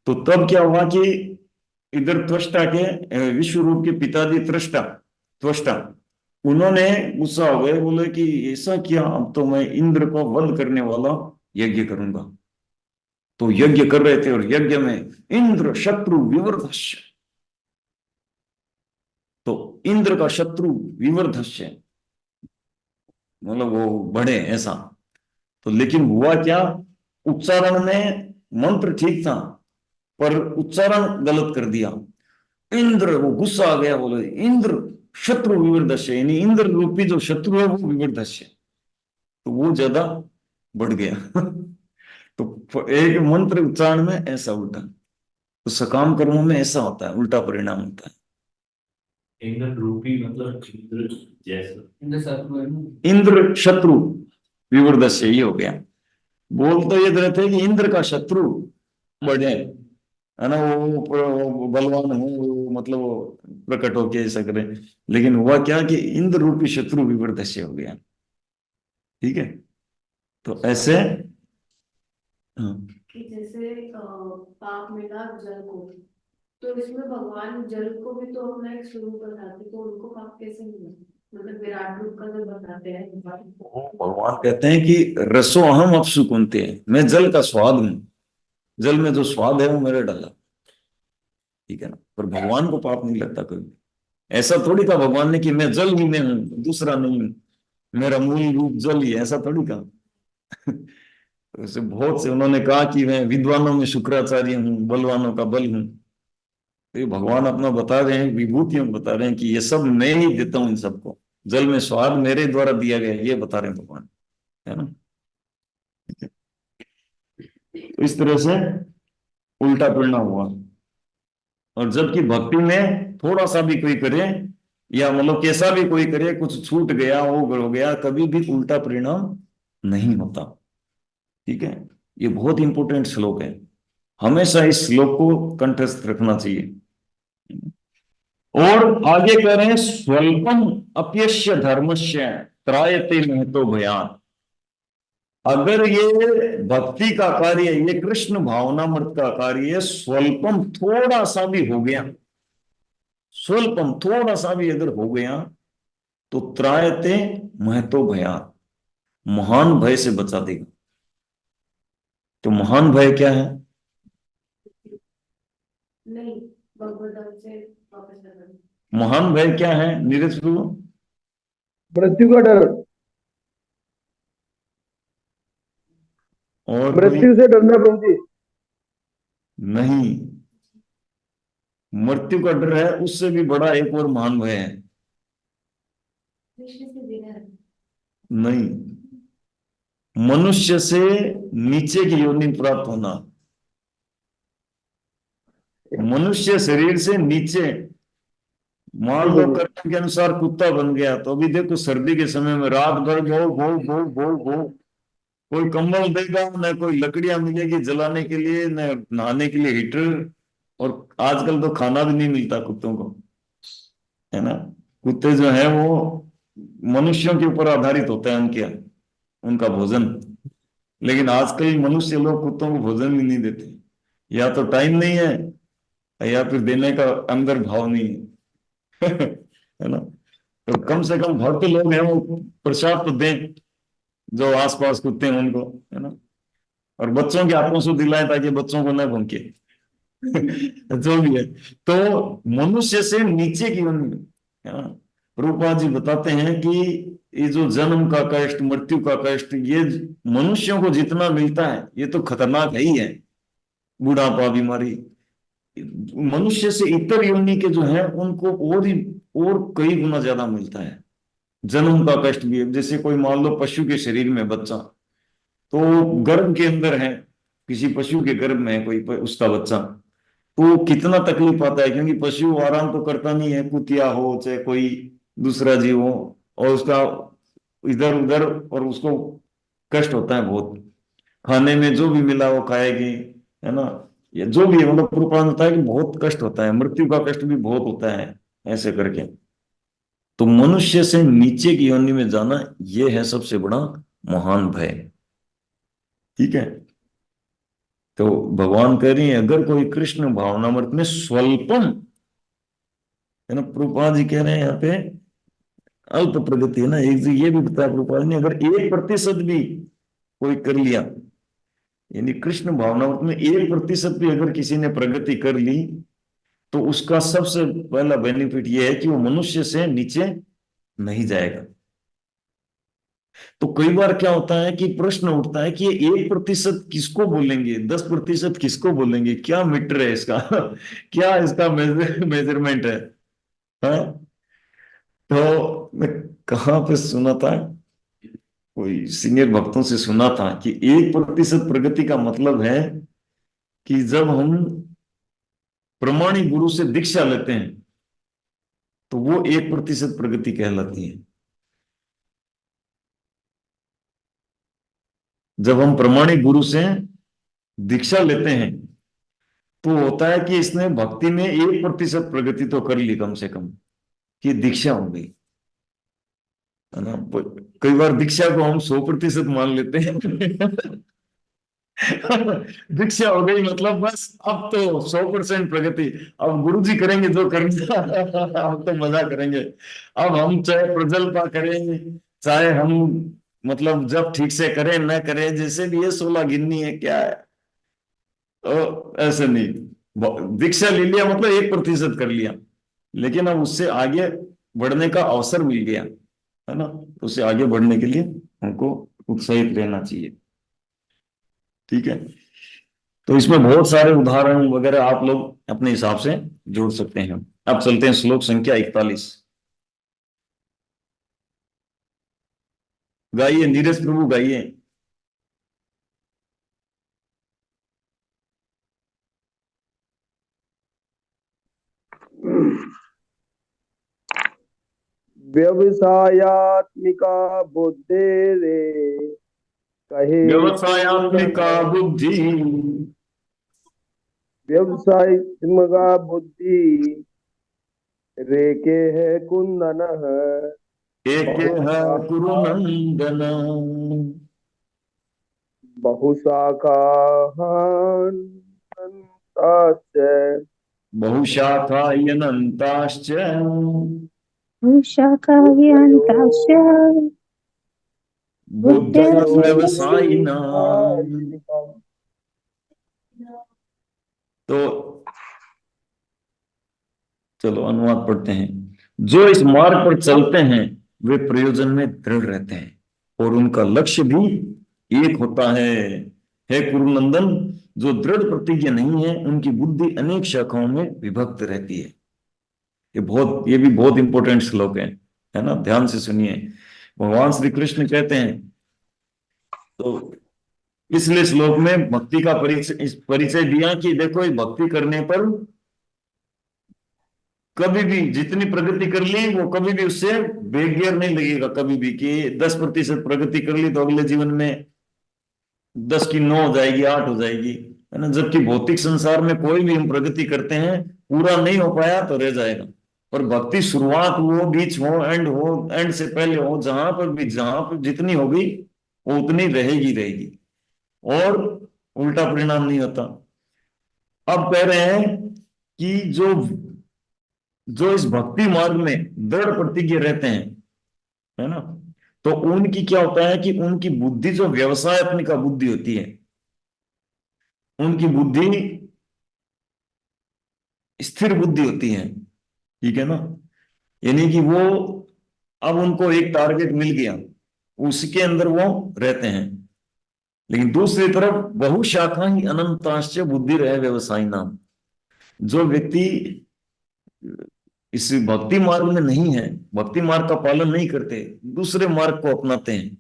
तो तब क्या हुआ कि इधर त्वष्टा के, विश्व रूप के पिताजी त्वष्टा, उन्होंने गुस्सा हो गए, बोले कि ऐसा किया, अब तो मैं इंद्र को वध करने वाला यज्ञ करूंगा। तो यज्ञ कर रहे थे और यज्ञ में इंद्र शत्रु विवर्धस्य, तो इंद्र का शत्रु विवर्धस्य मतलब वो बढ़े ऐसा। तो लेकिन हुआ क्या, उच्चारण में मंत्र ठीक था पर उच्चारण गलत कर दिया। इंद्र, वो गुस्सा आ गया, बोले इंद्र शत्रु विवर्धस्य, यानी इंद्र रूपी जो शत्रु है वो विवर्धस्य, तो वो ज्यादा बढ़ गया। तो एक मंत्र उच्चारण में ऐसा उल्टा, तो सकाम कर्मों में ऐसा होता है, उल्टा परिणाम होता है। इंद्र रूपी मतलब इंद्र जैसा, इंद्र शत्रु है ना। इंद्र शत्रु विवर्धस्य ये हो गया। बोल तो ये रहे थे कि इंद्र का शत्रु बढ़े, है ना, वो बलवान हो, वो मतलब वो प्रकट होके ऐसा करे। लेकिन हुआ क्या कि इंद्र रूपी शत्रु विवर्धस्य हो गया, ठीक है। तो ऐसे, हाँ, कि जैसे पाप मिला जल को, तो इसमें भगवान जल को भी तो अपना एक स्वरूप बताते, तो उनको पाप कैसे मिला? मतलब विराट रूप का जो बताते हैं भगवान कहते हैं कि रसो अहम अपसु कुंते, मैं जल का स्वाद हूं, जल में जो स्वाद है वो मेरे डाला, ठीक है ना। पर भगवान को पाप नहीं लगता कभी। ऐसा थोड़ी कहा भगवान ने कि मैं जल ही में हूं, दूसरा नहीं हूं, मेरा मूल रूप जल ही है, ऐसा थोड़ी कहा। ऐसे बहुत से उन्होंने कहा कि मैं विद्वानों में शुक्राचार्य हूँ, बलवानों का बल हूँ। तो ये भगवान अपना बता रहे हैं, विभूतियों को बता रहे हैं कि ये सब मैं ही देता हूँ इन सबको, जल में स्वाद मेरे द्वारा दिया गया है, ये बता रहे हैं भगवान, है ना। तो इस तरह से उल्टा परिणाम हुआ। और जबकि भक्ति में थोड़ा सा भी कोई करे, या मतलब कैसा भी कोई करे, कुछ छूट गया, वो हो गया, कभी भी उल्टा परिणाम नहीं होता। ठीक है, ये बहुत इंपॉर्टेंट श्लोक है, हमेशा इस श्लोक को कंठस्थ रखना चाहिए। और आगे कह रहे हैं स्वल्पम अप्यस्य धर्मस्य त्रायते महतो भयान। अगर ये भक्ति का कार्य, ये कृष्ण भावनामृत का कार्य स्वल्पम थोड़ा सा भी हो गया, स्वल्पम थोड़ा सा भी अगर हो गया, तो त्रायते महतो भयान, महान भय से बचा देगा। तो महान भय क्या है? नहीं, भगवत से वापस आना। महान भय क्या है नीरज प्रभु? मृत्यु का डर, और कोई? मृत्यु से डरना प्रभु जी। नहीं, मृत्यु का डर है, उससे भी बड़ा एक और महान भय है। कृष्ण से देना। नहीं, मनुष्य से नीचे की योनि प्राप्त होना, मनुष्य शरीर से नीचे। मान लो कर्म के अनुसार कुत्ता बन गया, तो अभी देखो सर्दी के समय में रात भर भो भो भो भो भो, कोई कंबल देगा न, कोई लकड़ियां मिलेगी जलाने के लिए, न नहाने के लिए हीटर, और आजकल तो खाना भी नहीं मिलता कुत्तों को, है ना। कुत्ते जो है वो मनुष्यों के ऊपर आधारित होता है उनके, उनका भोजन। लेकिन आजकल मनुष्य लोग कुत्तों को भोजन भी नहीं देते, या तो टाइम नहीं है, या फिर देने का अंदर भाव नहीं है है ना। तो कम से कम भक्त लोग हैं वो प्रसाद तो दें, जो आसपास कुत्ते हैं उनको, है ना। और बच्चों के हाथों से दिलाएं ताकि बच्चों को न भूखे जो भी है। तो मनुष्य से नीचे की योनि, है ना। प्रभुपाद जी बताते हैं कि ये जो जन्म का कष्ट, मृत्यु का कष्ट, ये मनुष्यों को जितना मिलता है ये तो खतरनाक है ही है, बुढ़ापा, बीमारी। मनुष्य से इतर योनि के जो है उनको और कई गुना ज्यादा मिलता है। जन्म का कष्ट भी है, जैसे कोई मान लो पशु के शरीर में बच्चा, तो गर्भ के अंदर है, किसी पशु के गर्भ में है कोई उसका बच्चा, तो कितना तकलीफ आता है, क्योंकि पशु आराम तो करता नहीं है, कुतिया हो चाहे कोई दूसरा जीव हो, और उसका इधर उधर, और उसको कष्ट होता है बहुत। खाने में जो भी मिला वो खाएगी, है ना, या जो भी है, मतलब पूर्वपान होता है कि बहुत कष्ट होता है, मृत्यु का कष्ट भी बहुत होता है ऐसे करके। तो मनुष्य से नीचे की योनि में जाना, ये है सबसे बड़ा महान भय। ठीक है, तो भगवान कह रही है अगर कोई कृष्ण भावनामृत में स्वल्पम, है ना, प्रभुपाद जी कह रहे हैं यहाँ पे अल्प प्रगति, है ना। एक जी ये भी बताया प्रभुपाद ने, अगर 1% भी कोई कर लिया, यानी कृष्ण भावनामृत में 1% भी अगर किसी ने प्रगति कर ली, तो उसका सबसे पहला बेनिफिट यह है कि वो मनुष्य से नीचे नहीं जाएगा। तो कई बार क्या होता है कि प्रश्न उठता है कि ये 1% किसको बोलेंगे, 10% किसको बोलेंगे, क्या मीटर है इसका क्या इसका मेजरमेंट है, हाँ? तो मैं कहाँ पे सुना था, कोई सीनियर भक्तों से सुना था कि 1% प्रगति का मतलब है कि जब हम प्रमाणी गुरु से दीक्षा लेते हैं, तो वो 1% प्रगति कहलाती है। जब हम प्रमाणी गुरु से दीक्षा लेते हैं, तो होता है कि इसने भक्ति में 1% प्रगति तो कर ली कम से कम, कि दीक्षा हो गई, है ना। कई बार दीक्षा को हम 100% मान लेते हैं दीक्षा हो गई मतलब बस अब तो 100% प्रगति, अब गुरु जी करेंगे जो करेंगे अब तो मजा करेंगे, अब हम चाहे प्रजल्पा करें, चाहे हम मतलब जब ठीक से करें न करें, जैसे भी ये 16 गिननी है क्या है, ऐसे नहीं। दीक्षा ले लिया मतलब 1% कर लिया, लेकिन अब उससे आगे बढ़ने का अवसर मिल गया, है ना। उससे आगे बढ़ने के लिए हमको उत्साहित रहना चाहिए। ठीक है, तो इसमें बहुत सारे उदाहरण वगैरह आप लोग अपने हिसाब से जोड़ सकते हैं। अब चलते हैं श्लोक संख्या 41। गाइए नीरज प्रभु, गाइए। व्यवसायात्मिका बुद्धि रे कहे व्यवसायात्मिका कुंदन बुद्धि, व्यवसायित्मिका बुद्धि रेके है कुंदन एक है कुरु नंदन। बहुशाखान्ताश्च बहुशाखायनन्ताश्च शाकायन्ताश्च बुद्धयो बुद्धयो व्यवसायिनाम्। तो चलो अनुवाद पढ़ते हैं। जो इस मार्ग पर चलते हैं वे प्रयोजन में दृढ़ रहते हैं और उनका लक्ष्य भी एक होता है। हे कुरुनंदन, जो दृढ़ प्रतिज्ञ नहीं है उनकी बुद्धि अनेक शाखाओं में विभक्त रहती है। ये भी बहुत इंपॉर्टेंट श्लोक है ना, ध्यान से सुनिए। भगवान श्री कृष्ण कहते हैं, तो पिछले श्लोक में भक्ति का परिचय दिया कि देखो ये भक्ति करने पर कभी भी जितनी प्रगति कर ली वो कभी भी उससे बेगैर नहीं लगेगा कभी भी, कि 10% प्रगति कर ली तो अगले जीवन में 10 की 9 हो जाएगी, 8 हो जाएगी, है ना। जबकि भौतिक संसार में कोई भी हम प्रगति करते हैं, पूरा नहीं हो पाया तो रह जाएगा। पर भक्ति शुरुआत हो, बीच हो, एंड से पहले हो, जहां पर जितनी होगी वो उतनी रहेगी और उल्टा परिणाम नहीं होता। अब कह रहे हैं कि जो इस भक्ति मार्ग में दृढ़ प्रतिज्ञ रहते हैं, है ना, तो उनकी क्या होता है कि उनकी बुद्धि जो व्यवसायत्मिका बुद्धि होती है, उनकी बुद्धि स्थिर बुद्धि होती है, ठीक है ना। यानी कि वो अब उनको एक टारगेट मिल गया, उसके अंदर वो रहते हैं। लेकिन दूसरी तरफ बहुशाखा ही अनंताश्च बुद्धि रहे व्यवसायी नाम, जो व्यक्ति इस भक्ति मार्ग में नहीं है, भक्ति मार्ग का पालन नहीं करते, दूसरे मार्ग को अपनाते हैं,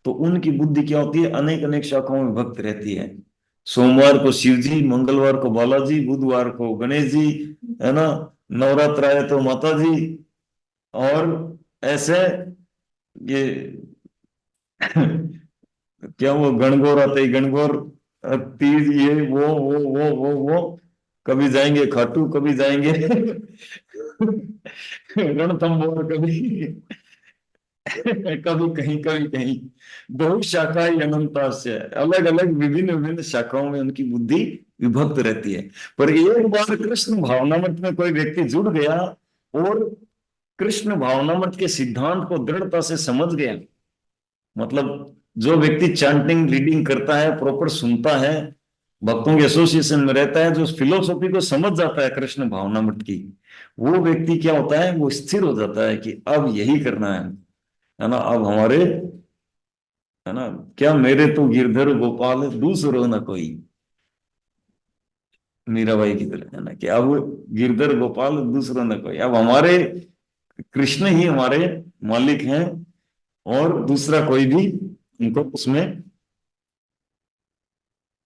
तो उनकी बुद्धि क्या होती है, अनेक अनेक शाखाओं में भक्त रहती है। सोमवार को शिव जी, मंगलवार को बालाजी, बुधवार को गणेश जी, है ना, नवरात्र आए तो माता जी, और ऐसे ये क्या वो गणगौर आते ही गणगौर, तीज, ये वो कभी जाएंगे खाटू, कभी जाएंगे रणथंभौर, कभी कभी कहीं कभी कहीं। बहुत शाखा अनंता से अलग अलग विभिन्न विभिन्न शाखाओं में उनकी बुद्धि विभक्त रहती है। पर एक बार कृष्ण भावनामृत में कोई व्यक्ति जुड़ गया और कृष्ण भावनामृत के सिद्धांत को दृढ़ता से समझ गया, मतलब जो व्यक्ति चैंटिंग रीडिंग करता है, प्रॉपर सुनता है, भक्तों के एसोसिएशन में रहता है, जो फिलोसॉफी को समझ जाता है कृष्ण भावनामृत की, वो व्यक्ति क्या होता है, वो स्थिर हो जाता है कि अब यही करना है ना। अब हमारे, है ना, क्या मेरे तो गिरधर गोपाल दूसरो न कोई, मीराबाई की तरह, है ना, कि अब गिरधर गोपाल दूसरो न कोई, अब हमारे कृष्ण ही हमारे मालिक हैं और दूसरा कोई भी उनको उसमें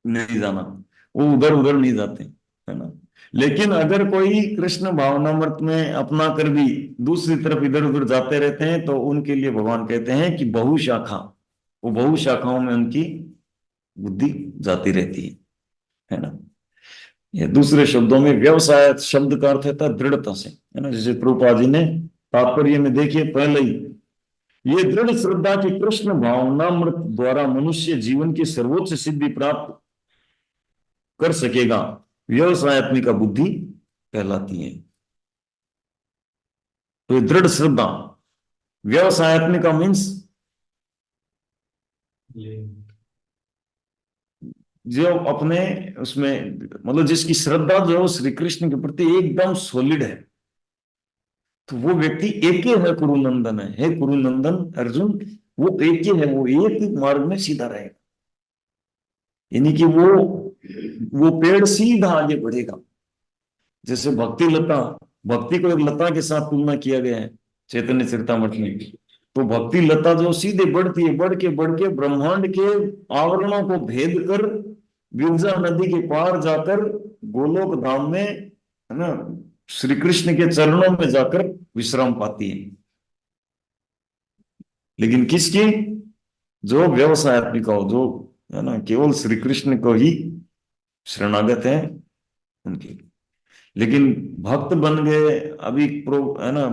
नहीं जाना, वो उधर उधर नहीं जाते, है ना। लेकिन अगर कोई कृष्ण भावनामृत में अपना कर भी दूसरी तरफ इधर उधर जाते रहते हैं, तो उनके लिए भगवान कहते हैं कि बहुशाखा, वो बहुशाखाओं में उनकी बुद्धि जाती रहती है ना। ये दूसरे शब्दों में व्यवसाय शब्द का अर्थ होता है दृढ़ता से, है ना। जैसे प्रभुपाद जी ने तात्पर्य में देखिए पहले ही, ये दृढ़ श्रद्धा की कृष्ण भावनामृत द्वारा मनुष्य जीवन की सर्वोच्च सिद्धि प्राप्त कर सकेगा, व्यवसायत्मिका बुद्धि कहलाती है। तो ये दृढ़ श्रद्धा, व्यवसायत्मिका मीन्स जो अपने उसमें, मतलब जिसकी श्रद्धा जो है श्री कृष्ण के प्रति एकदम सॉलिड है, तो वो व्यक्ति एक ही है, कुरुनंदन है। हे कुरुनंदन अर्जुन, वो एक ही है, वो एक मार्ग में सीधा रहेगा। यानी कि वो पेड़ सीधा आगे बढ़ेगा। जैसे भक्ति लता, भक्ति को एक लता के साथ तुलना किया गया है चैतन्य चरितामृत में। तो भक्ति लता जो सीधे बढ़ती है, बढ़ के ब्रह्मांड के आवरणों को भेद कर विरजा नदी के पार जाकर गोलोक धाम में, है ना, श्री कृष्ण के चरणों में जाकर विश्राम पाती है। लेकिन किसकी? जो व्यवसायत्मिका हो, जो है ना केवल श्री कृष्ण को ही शरणागत है उनके। लेकिन भक्त बन गए, अभी है ना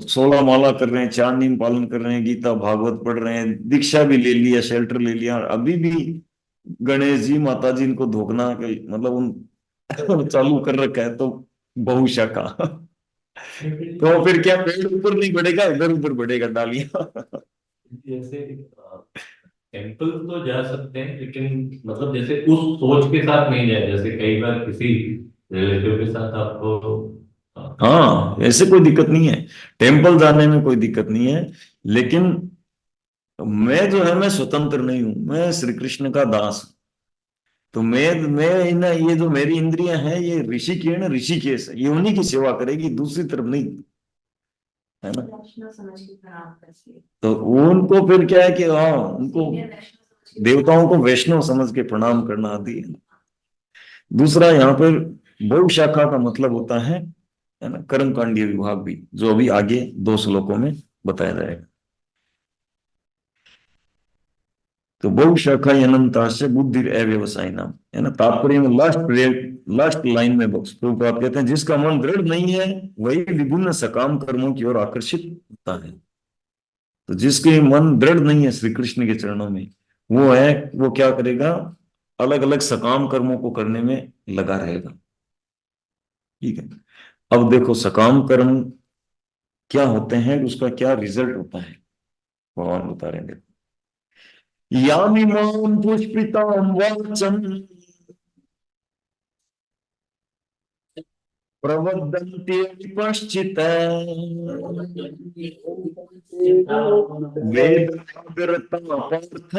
16 माला कर रहे हैं, 4 नियम पालन कर रहे हैं, गीता भागवत पढ़ रहे हैं, दीक्षा भी ले लिया, शेल्टर ले लिया, और अभी भी गणेश जी माता जी इनको धोखना मतलब उन चालू कर रखा है, तो बहुशाखा। तो फिर क्या पेड़ ऊपर नहीं बढ़ेगा, इधर उधर बढ़ेगा डालियां। जैसे टेम्पल तो जा सकते हैं, लेकिन मतलब जैसे उस सोच के साथ नहीं जाए, जैसे कई बार किसी रिलेटिव के साथ आपको। हाँ, ऐसे कोई दिक्कत नहीं है, टेम्पल जाने में कोई दिक्कत नहीं है। लेकिन मैं जो है, मैं स्वतंत्र नहीं हूं, मैं श्री कृष्ण का दास हूं। तो मैं ना, ये जो मेरी इंद्रियां हैं, ये ऋषिकेश ऋषिकेश है, ये उन्हीं की सेवा करेगी, दूसरी तरफ नहीं, है ना। वैष्णव समझ के प्रणाम करती है। तो उनको फिर क्या है कि हाँ, उनको ये वैष्णव समझ के देवताओं को वैष्णव समझ के प्रणाम करना आदि है। दूसरा, यहाँ पर बहु शाखा का मतलब होता है ना, कर्मकांडीय विभाग भी, जो अभी आगे 2 श्लोकों में बताया जाएगा। तो बहु शाखा अनंतास्य बुद्धि अव्यवसायी नाम, है ना। तात्पर्य में लास्ट लाइन में प्रभुपाद कहते हैं, जिसका मन दृढ़ नहीं है वही विभिन्न सकाम कर्मों की ओर आकर्षित होता है। तो जिसके मन दृढ़ नहीं है श्री कृष्ण के चरणों में, वो क्या करेगा? अलग अलग सकाम कर्मों को करने में लगा रहेगा। ठीक है। अब देखो, सकाम कर्म क्या होते हैं, उसका क्या रिजल्ट होता है, भगवान बता रहे हैं। यामिमां पुष्पितां वाचम् प्रवदन्ति विपश्चित वेदाग्रता पार्थ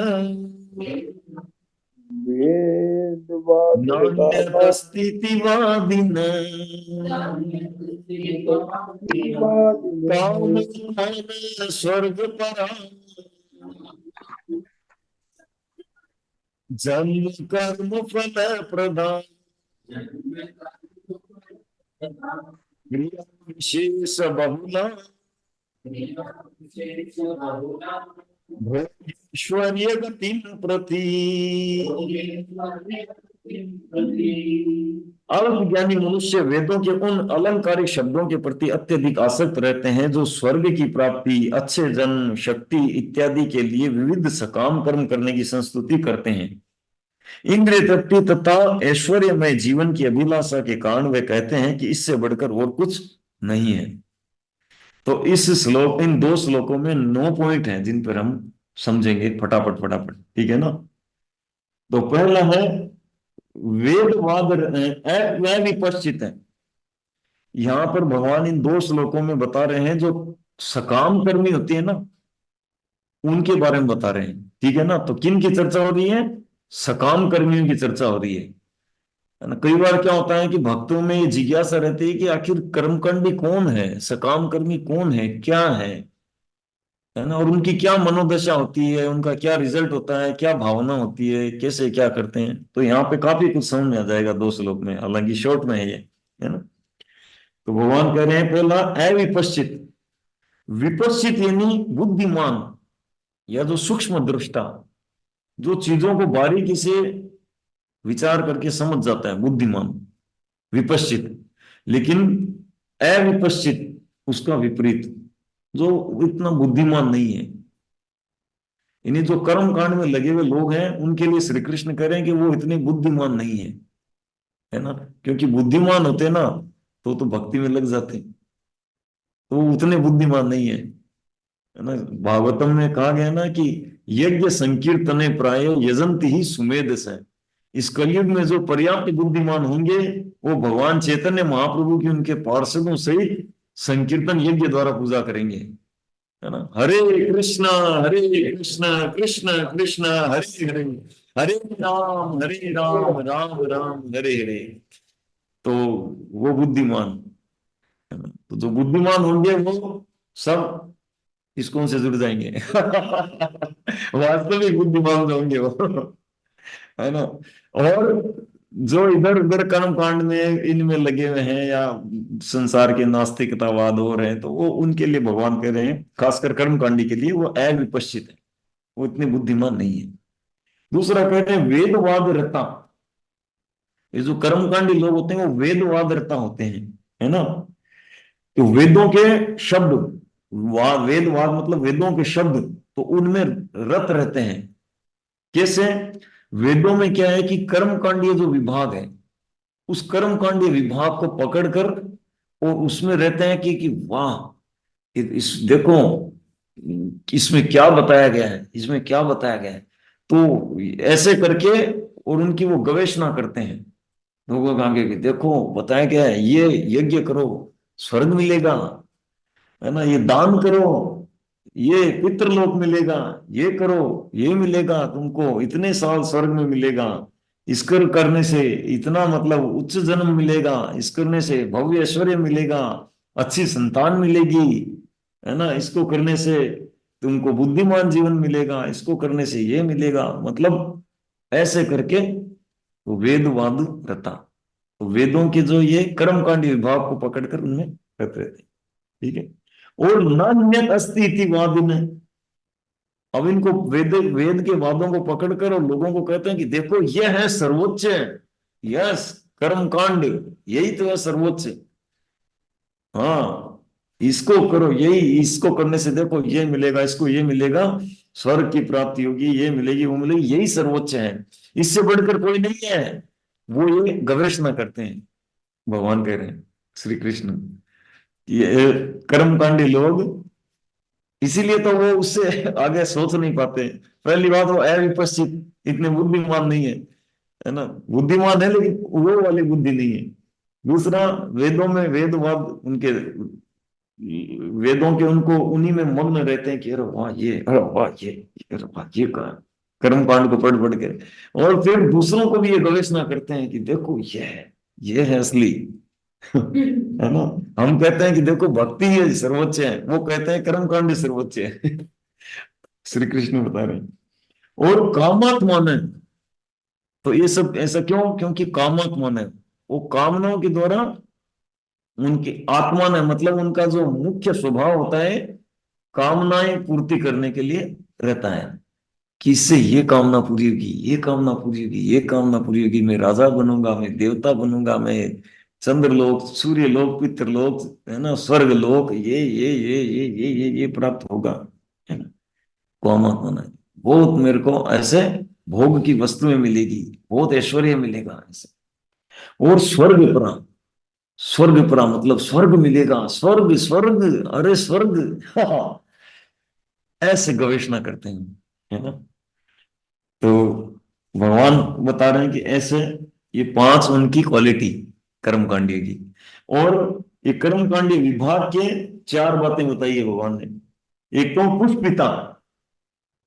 नान्यतस्तीति वादिन कामकान स्वर्ग परा जन्म कर्म फल प्रदान क्रिया विशेष बहुला ऐश्वर्य गति प्रति। अल्पज्ञानी मनुष्य वेदों के उन अलंकारिक शब्दों के प्रति अत्यधिक आसक्त रहते हैं जो स्वर्ग की प्राप्ति, अच्छे जन्म, शक्ति इत्यादि के लिए विविध सकाम कर्म करने की संस्तुति करते हैं। इंद्रिय तृप्ति तथा ऐश्वर्यमय जीवन की अभिलाषा के कारण वे कहते हैं कि इससे बढ़कर और कुछ नहीं है। तो इन 2 श्लोकों में 9 पॉइंट हैं जिन पर हम समझेंगे फटाफट, ठीक है ना। तो पहला है वेदवाद विपश्चित है। यहां पर भगवान इन 2 श्लोकों में बता रहे हैं, जो सकाम कर्मी होती है ना, उनके बारे में बता रहे हैं, ठीक है ना। तो किन की चर्चा हो रही है? सकाम कर्मियों की चर्चा हो रही है ना। कई बार क्या होता है कि भक्तों में ये जिज्ञासा रहती है कि आखिर कर्मकांडी कौन है, सकाम कर्मी कौन है ना, और उनकी क्या मनोदशा होती है, उनका क्या रिजल्ट होता है, क्या भावना होती है, कैसे क्या करते हैं। तो यहाँ पे काफी कुछ समझ में आ जाएगा 2 श्लोक में, हालांकि शॉर्ट में है ये, है ना। तो भगवान कह रहे हैं, पहला अविपश्चित। विपश्चित यानी बुद्धिमान, या जो सूक्ष्म दृष्टा, जो चीजों को बारीकी से विचार करके समझ जाता है, बुद्धिमान, विपश्चित। लेकिन अविपश्चित उसका विपरीत, जो इतना बुद्धिमान नहीं है। यानी जो कर्म कांड में लगे हुए लोग हैं, उनके लिए श्री कृष्ण कह रहे हैं कि वो इतने बुद्धिमान नहीं है ना। क्योंकि बुद्धिमान होते ना तो भक्ति में लग जाते, तो वो उतने बुद्धिमान नहीं है ना। भागवतम में कहा गया ना कि यज्ञ संकीर्तने प्राय यजंती ही सुमेध से। इस कलयुग में जो पर्याप्त बुद्धिमान होंगे, वो भगवान चैतन्य महाप्रभु की उनके पार्षदों सहित संकीर्तन यज्ञ द्वारा पूजा करेंगे, है ना। हरे कृष्णा कृष्ण कृष्ण हरे हरे, हरे राम राम राम हरे हरे। तो वो बुद्धिमान है ना। तो जो बुद्धिमान होंगे वो सब इसकों से जुड़ जाएंगे। वास्तविक बुद्धिमान जो होंगे वो, है ना। और जो इधर उधर कर्म कांड में इनमें लगे हुए हैं या संसार के नास्तिकतावाद हो रहे हैं, तो वो उनके लिए भगवान कह रहे हैं, खासकर कर्म कांडी के लिए वो अविपश्चित है, वो इतने बुद्धिमान नहीं है। दूसरा कह रहे हैं वेदवाद रता। ये जो कर्मकांडी लोग होते हैं वो वेदवाद रता होते हैं, है ना। तो वेदों के शब्द, वेदवाद मतलब वेदों के शब्द, तो उनमें रत रहते हैं। कैसे? वेदों में क्या है कि कर्मकांडीय जो विभाग है, उस कर्मकांडीय विभाग को पकड़कर और उसमें रहते हैं कि वाह, इस देखो इसमें क्या बताया गया है, इसमें क्या बताया गया है। तो ऐसे करके और उनकी वो गवेषणा करते हैं लोगों के आगे कि देखो बताया गया है, ये यज्ञ करो स्वर्ग मिलेगा, है ना, ये दान करो ये पितृलोक मिलेगा, ये करो ये मिलेगा, तुमको इतने साल स्वर्ग में मिलेगा, इस करने से इतना मतलब उच्च जन्म मिलेगा, इस करने से भव्य ऐश्वर्य मिलेगा, अच्छी संतान मिलेगी, है ना, इसको करने से तुमको बुद्धिमान जीवन मिलेगा, इसको करने से ये मिलेगा, मतलब ऐसे करके वो वेदवाद रता। तो वेदों के जो ये कर्मकांडी विभाग को पकड़कर उनमें रत रहते, ठीक है। और नान्यत अस्ति इति वादिन, अब इनको वेद वेद के वादों को पकड़कर और लोगों को कहते हैं कि देखो ये है सर्वोच्च, यस कर्मकांड यही तो है सर्वोच्च, हाँ इसको करो, यही इसको करने से देखो ये मिलेगा, इसको ये मिलेगा, स्वर्ग की प्राप्ति होगी, ये मिलेगी वो मिलेगी, यही सर्वोच्च है, इससे बढ़कर कोई नहीं है। वो ये गवेषणा करते हैं, भगवान कह रहे हैं श्री कृष्ण, ये कर्मकांडी लोग, इसीलिए तो वो उससे आगे सोच नहीं पाते। पहली बात वो अविपश्चित, इतने बुद्धिमान नहीं है ना, बुद्धिमान है लेकिन वो वाली बुद्धि नहीं है। दूसरा वेदों में वेदवाद उनके, वेदों के उनको उन्हीं में मग्न रहते हैं कि अरे वाह ये, अरे वाह ये, अरे वाह ये कहा कर्म कांड को पढ़ पढ़ के, और फिर दूसरों को भी ये गवेषणा करते हैं कि देखो ये है असली, है ना। हम कहते हैं कि देखो भक्ति ही सर्वोच्च है, वो कहते हैं कर्म कांड सर्वोच्च है। श्री कृष्ण बता रहे हैं। और कामात्मा है, तो ये सब ऐसा क्यों? क्योंकि कामात्मा है, वो कामनाओं के द्वारा उनकी आत्मा ने, मतलब उनका जो मुख्य स्वभाव होता है कामनाएं पूर्ति करने के लिए रहता है, कि इससे ये कामना पूरी होगी, ये कामना पूरी होगी, ये कामना पूरी होगी, मैं राजा बनूंगा, मैं देवता बनूंगा, मैं चंद्रलोक, सूर्यलोक, पितृलोक, है ना, स्वर्ग लोक, ये प्राप्त होगा, है ना। कामना है बहुत, मेरे को ऐसे भोग की वस्तुएं मिलेगी, बहुत ऐश्वर्य मिलेगा ऐसे। और स्वर्ग परा मतलब स्वर्ग मिलेगा, स्वर्ग स्वर्ग, अरे स्वर्ग, ऐसे गवेषणा करते हैं, है ना। तो भगवान बता रहे हैं कि ऐसे ये 5 उनकी क्वालिटी कर्मकांडी की। और ये कर्मकांडी विभाग के 4 बातें बताई है भगवान ने। एक तो पुष्पिता,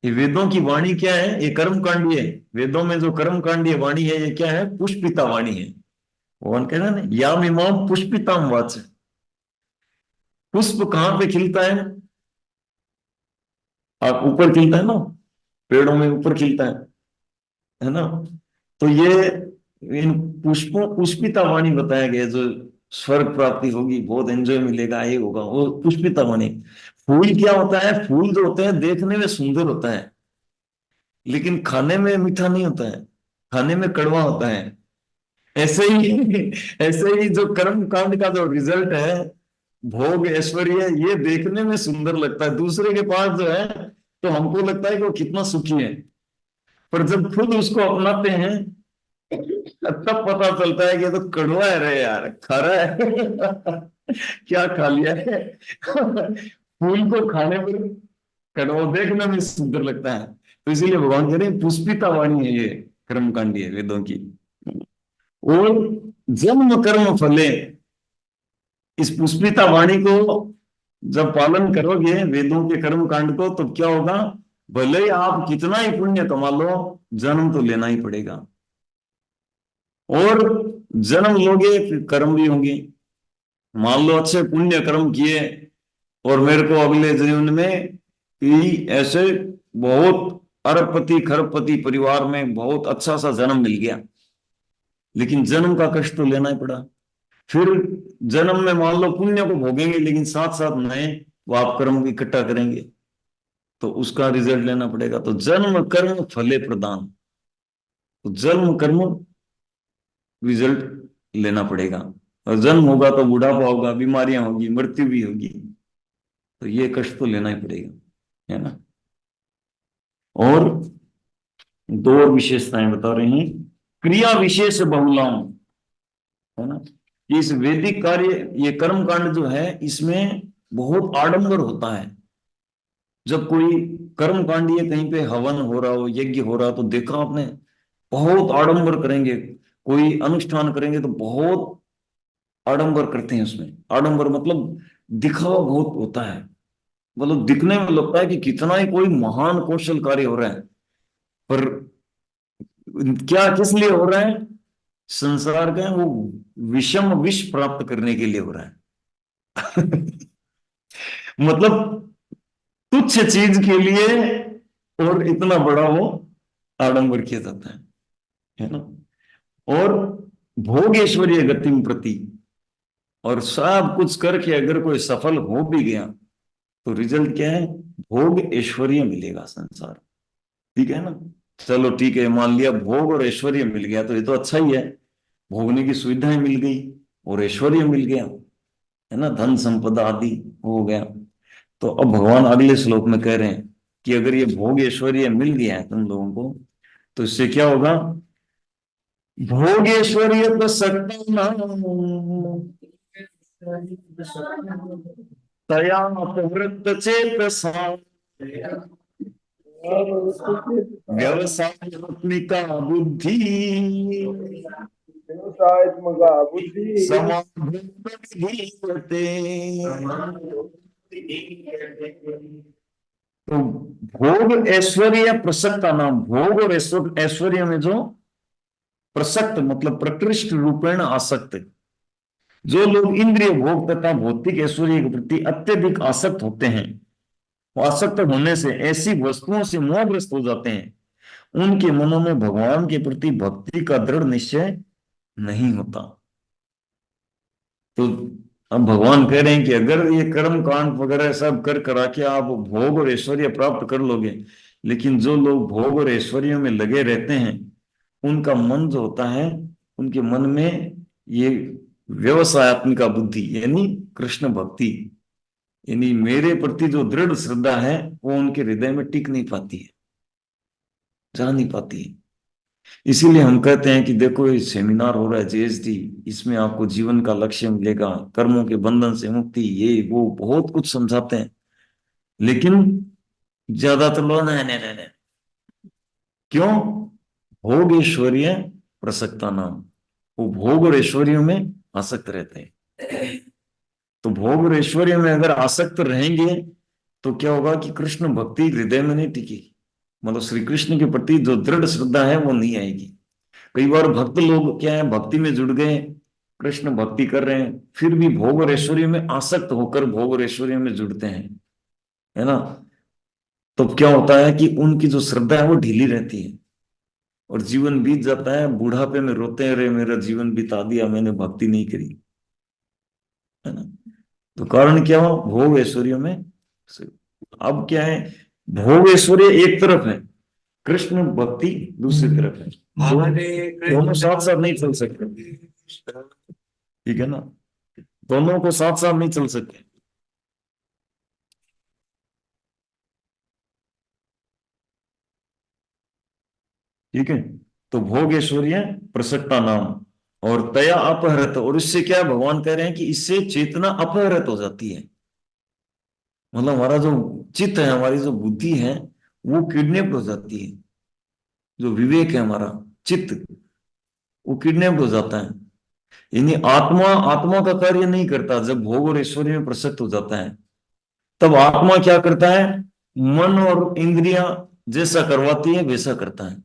ये वेदों की वाणी क्या है, ये कर्मकांडी है, वेदों में जो कर्मकांडी वाणी है ये क्या है, पुष्पिता वाणी है। भगवान कह रहे हैं ना, याम इमाम पुष्पिताम वाच, पुष्प कहां पे खिलता है? आप ऊपर खिलता है ना, पेड़ों में ऊपर खिलता है ना। तो ये इन पुष्पों, पुष्पिता वाणी बताया गया, जो स्वर्ग प्राप्ति होगी, बहुत एंजॉय मिलेगा, ये होगा, वो पुष्पिता वाणी। फूल क्या होता है? फूल जो होते हैं देखने में सुंदर होता है, लेकिन खाने में मीठा नहीं होता है, खाने में कड़वा होता है। ऐसे ही जो कर्म कांड का जो रिजल्ट है, भोग ऐश्वर्य, ये देखने में सुंदर लगता है दूसरे के पास जो है, तो हमको लगता है कि वो कितना सुखी है, पर जब खुद उसको अपनाते हैं तब पता चलता है कि ये तो कड़वा है रे यार, खरा है। क्या खा लिया है। फूल को खाने पर कड़वा, देखने में सुंदर लगता है। तो इसीलिए भगवान कह रहे हैं पुष्पिता वाणी है ये कर्मकांडी है वेदों की। और जन्म कर्म फले, इस पुष्पिता वाणी को जब पालन करोगे वेदों के कर्म कांड को, तो क्या होगा, भले ही आप कितना ही पुण्य कमा लो, जन्म तो लेना ही पड़ेगा। और जन्म लोगे फिर कर्म भी होंगे। मान लो अच्छे पुण्य कर्म किए और मेरे को अगले जीवन में भी ऐसे बहुत अरबपति खरबपति परिवार में बहुत अच्छा सा जन्म मिल गया, लेकिन जन्म का कष्ट तो लेना ही पड़ा। फिर जन्म में मान लो पुण्य को भोगेंगे, लेकिन साथ साथ नए पाप कर्म इकट्ठा करेंगे, तो उसका रिजल्ट लेना पड़ेगा। तो जन्म कर्म फले प्रदान, तो जन्म कर्म रिजल्ट लेना पड़ेगा। और जन्म होगा तो बुढ़ापा होगा, बीमारियां होगी, मृत्यु भी होगी, तो ये कष्ट तो लेना ही पड़ेगा, है ना। और दो और विशेषताएं बता रहे हैं, क्रिया विशेष बहुलाओं, है ना। इस वैदिक कार्य, ये कर्म कांड जो है, इसमें बहुत आडंबर होता है। जब कोई कर्म कांडीय कहीं पे हवन हो रहा हो, यज्ञ हो रहा हो, तो देखा आपने बहुत आडंबर करेंगे। कोई अनुष्ठान करेंगे तो बहुत आडंबर करते हैं। उसमें आडंबर मतलब दिखावा बहुत होता है, मतलब दिखने में लगता है कि कितना ही कोई महान कौशल कार्य हो रहा है, पर क्या किस लिए हो रहा है? संसार का वो विषम विष प्राप्त करने के लिए हो रहा है। मतलब तुच्छ चीज के लिए और इतना बड़ा वो आडंबर किया जाता है ना। और भोग ऐश्वर्य गतिम प्रति, और सब कुछ करके अगर कोई सफल हो भी गया तो रिजल्ट क्या है? भोग ऐश्वर्य मिलेगा संसार, ठीक है ना। चलो ठीक है, मान लिया भोग और ऐश्वर्य मिल गया तो ये तो अच्छा ही है, भोगने की सुविधाएं मिल गई और ऐश्वर्य मिल गया, है ना, धन संपदा आदि हो गया। तो अब भगवान अगले श्लोक में कह रहे हैं कि अगर ये भोग ऐश्वर्य मिल गया है तुम लोगों को, तो इससे क्या होगा? भोग ऐश्वर्य प्रसक्ता तया प्रवृत्त चेतसा व्यवसायत्मिका बुद्धि व्यवसायत्मका बुद्धि समाधीयते। तो भोग ऐश्वर्य प्रसक्त का नाम, भोग और ऐश्वर्य में जो प्रसक्त मतलब प्रकृष्ट रूपेण आसक्त, जो लोग इंद्रिय भोग तथा भौतिक ऐश्वर्य के प्रति अत्यधिक आसक्त होते हैं, आसक्त होने से ऐसी वस्तुओं से मोहग्रस्त हो जाते हैं, उनके मनों में भगवान के प्रति भक्ति का दृढ़ निश्चय नहीं होता। तो अब भगवान कह रहे हैं कि अगर ये कर्म कांड वगैरह सब कर करा के आप भोग और ऐश्वर्य प्राप्त कर लोगे, लेकिन जो लोग भोग और ऐश्वर्य में लगे रहते हैं, उनका मन जो होता है, उनके मन में ये व्यवसायत्मिका बुद्धि यानी कृष्ण भक्ति, यानी मेरे प्रति जो दृढ़ श्रद्धा है, वो उनके हृदय में टिक नहीं पाती है, जा नहीं पाती है। इसीलिए हम कहते हैं कि देखो ये सेमिनार हो रहा है जेएसडी, इसमें आपको जीवन का लक्ष्य मिलेगा, कर्मों के बंधन से मुक्ति, ये वो बहुत कुछ समझाते हैं, लेकिन ज्यादातर लोग नहीं नहीं नहीं, क्यों? भोग ऐश्वर्य प्रसक्ता नाम, वो भोग और ऐश्वर्य में आसक्त रहते हैं। तो भोग और ऐश्वर्य में अगर आसक्त रहेंगे तो क्या होगा कि कृष्ण भक्ति हृदय में नहीं टिकेगी, मतलब श्री कृष्ण के प्रति जो दृढ़ श्रद्धा है वो नहीं आएगी। कई बार भक्त लोग क्या है, भक्ति में जुड़ गए, कृष्ण भक्ति कर रहे हैं, फिर भी भोग और ऐश्वर्य में आसक्त होकर भोग और ऐश्वर्य में जुड़ते हैं, है ना। तो क्या होता है कि उनकी जो श्रद्धा है वो ढीली रहती है और जीवन बीत जाता है, बुढ़ापे में रोते रहे मेरा जीवन बिता दिया, मैंने भक्ति नहीं करी, है ना। तो कारण क्या हो? भोग ऐश्वर्य में। अब क्या है, भोग ऐश्वर्य एक तरफ है, कृष्ण भक्ति दूसरी तरफ है, दोनों साथ साथ नहीं चल सकते, ठीक है ना, दोनों को साथ साथ नहीं चल सकते। ठीक है, तो भोग ऐश्वर्य प्रसक्ता नाम और तया अपहृत, और इससे क्या भगवान कह रहे हैं कि इससे चेतना अपहृत हो जाती है, मतलब हमारा जो चित्त है, हमारी जो बुद्धि है, वो किडनैप हो जाती है, जो विवेक है हमारा चित्त, वो किडनैप हो जाता है। यानी आत्मा आत्मा का कार्य नहीं करता। जब भोग और ऐश्वर्य में प्रसक्त हो जाता है, तब आत्मा क्या करता है? मन और इंद्रियां जैसा करवाती है वैसा करता है।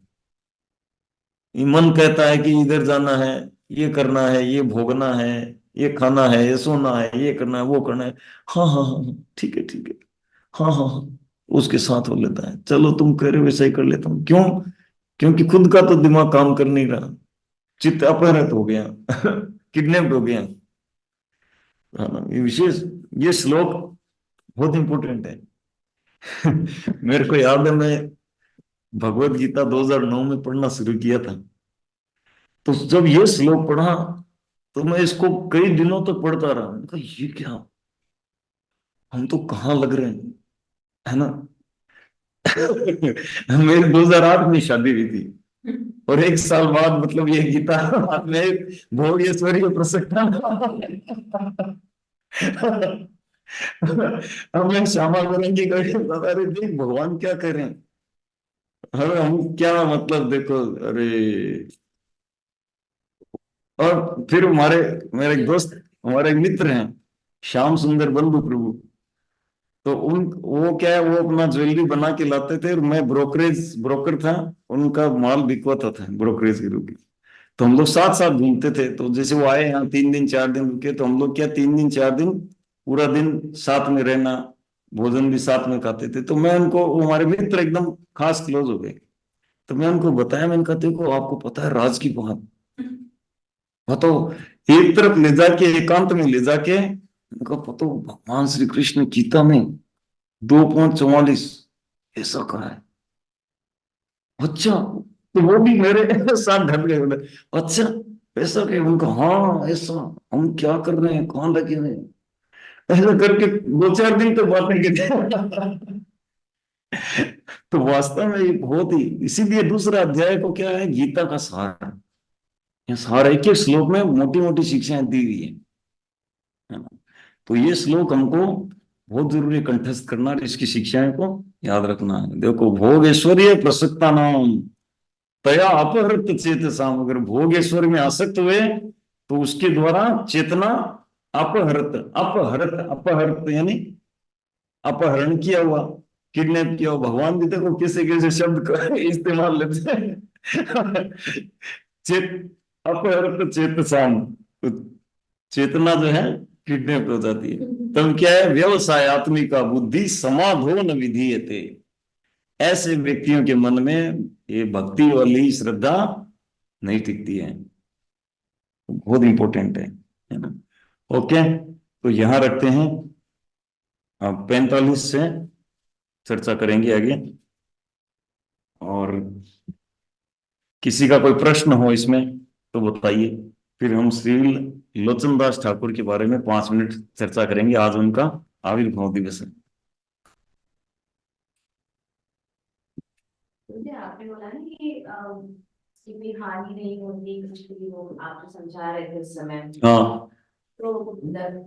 ये मन कहता है कि इधर जाना है, ये करना है, ये भोगना है, ये खाना है, ये सोना है, ये करना है, वो करना है। हाँ हाँ हाँ हाँ, ठीक है ठीक है, हाँ हाँ हाँ, उसके साथ हो लेता है। चलो तुम कह रहे हो वैसा ही कर लेता हूँ। क्यों? क्योंकि खुद का तो दिमाग काम कर नहीं रहा, चित्त अपहृत हो गया, किडनैप्ड हो गया। हाँ ना, ये विशेष, ये श्लोक बहुत इंपॉर्टेंट है। मेरे को याद है, मैं भगवत गीता 2009 में पढ़ना शुरू किया था, तो जब ये श्लोक पढ़ा तो मैं इसको कई दिनों तक पढ़ता रहा। मैंने कहा ये क्या, हम तो कहाँ लग रहे हैं, है ना। मेरी 2008 में शादी हुई थी, और एक साल बाद मतलब ये गीता हाथ में भोगेश्वरी प्रसन्न। अब मैं श्यामा करेंगे, अरे देख भगवान क्या कर रहे हैं, अरे हम क्या मतलब देखो, अरे। और फिर मेरे एक दोस्त, हमारे एक मित्र हैं, श्याम सुंदर बंधु प्रभु। तो वो क्या है, वो अपना ज्वेलरी बना के लाते थे, और मैं ब्रोकर था, उनका माल बिकवाता था ब्रोकरेज के रूप में। तो हम लोग साथ साथ घूमते थे। तो जैसे वो आए यहाँ 3 दिन 4 दिन रुके, तो हम लोग क्या 3 दिन 4 दिन पूरा दिन साथ में रहना, भोजन भी साथ में खाते थे। तो मैं उनको, वो हमारे मित्र एकदम खास क्लोज हो गए। तो मैं उनको बताया, मैंने कहा देखो आपको पता है राज की बात, बताओ, एक तरफ ले जाके एकांत में ले जाके उनका पता, भगवान श्री कृष्ण गीता में 2.44 ऐसा कहा है। अच्छा, तो वो भी मेरे साथ ढल गए, बोले अच्छा ऐसा क्या, उनका हाँ ऐसा, हम क्या कर रहे हैं, कौन लगे हुए हैं, ऐसा करके 2 4 दिन तो बातें की। तो वास्तव में ये बहुत ही, इसीलिए दूसरा अध्याय को क्या है, गीता का सार। ये सार एक एक श्लोक में मोटी मोटी शिक्षाएं दी हुई है ना। तो ये श्लोक हमको बहुत जरूरी है कंठस्थ करना, और इसकी शिक्षाएं को याद रखना है। देखो, भोगेश्वरीय प्रसक्ता नाम तया अपहृत चेतसाम, अगर भोगेश्वर में आसक्त हुए तो उसके द्वारा चेतना अपहृत, अपहृत अपहृत यानी अपहरण किया हुआ, किडनैप किया हुआ। भगवान भी देखो कैसे कैसे शब्द का इस्तेमाल लेते हैं। चेत अपहृत चेतसाम, तो चेतना जो है किडनैप हो जाती है। तब क्या है, व्यवसायत्मिका बुद्धि समाधो न विधीयते, ऐसे व्यक्तियों के मन में ये भक्ति वाली श्रद्धा नहीं टिकती है। बहुत इंपॉर्टेंट है ना। ओके, तो यहां रखते हैं, अब 45 से चर्चा करेंगे आगे। और किसी का कोई प्रश्न हो इसमें तो बताइए, फिर हम श्री लोचनदास ठाकुर के बारे में 5 मिनट चर्चा करेंगे। आज उनका आविर्भाव दिवस है। मुझे आपने बोला ना कि कोई हानि नहीं होगी कुछ भी हो, आप जो समझा रहे थे उस समय, हाँ तो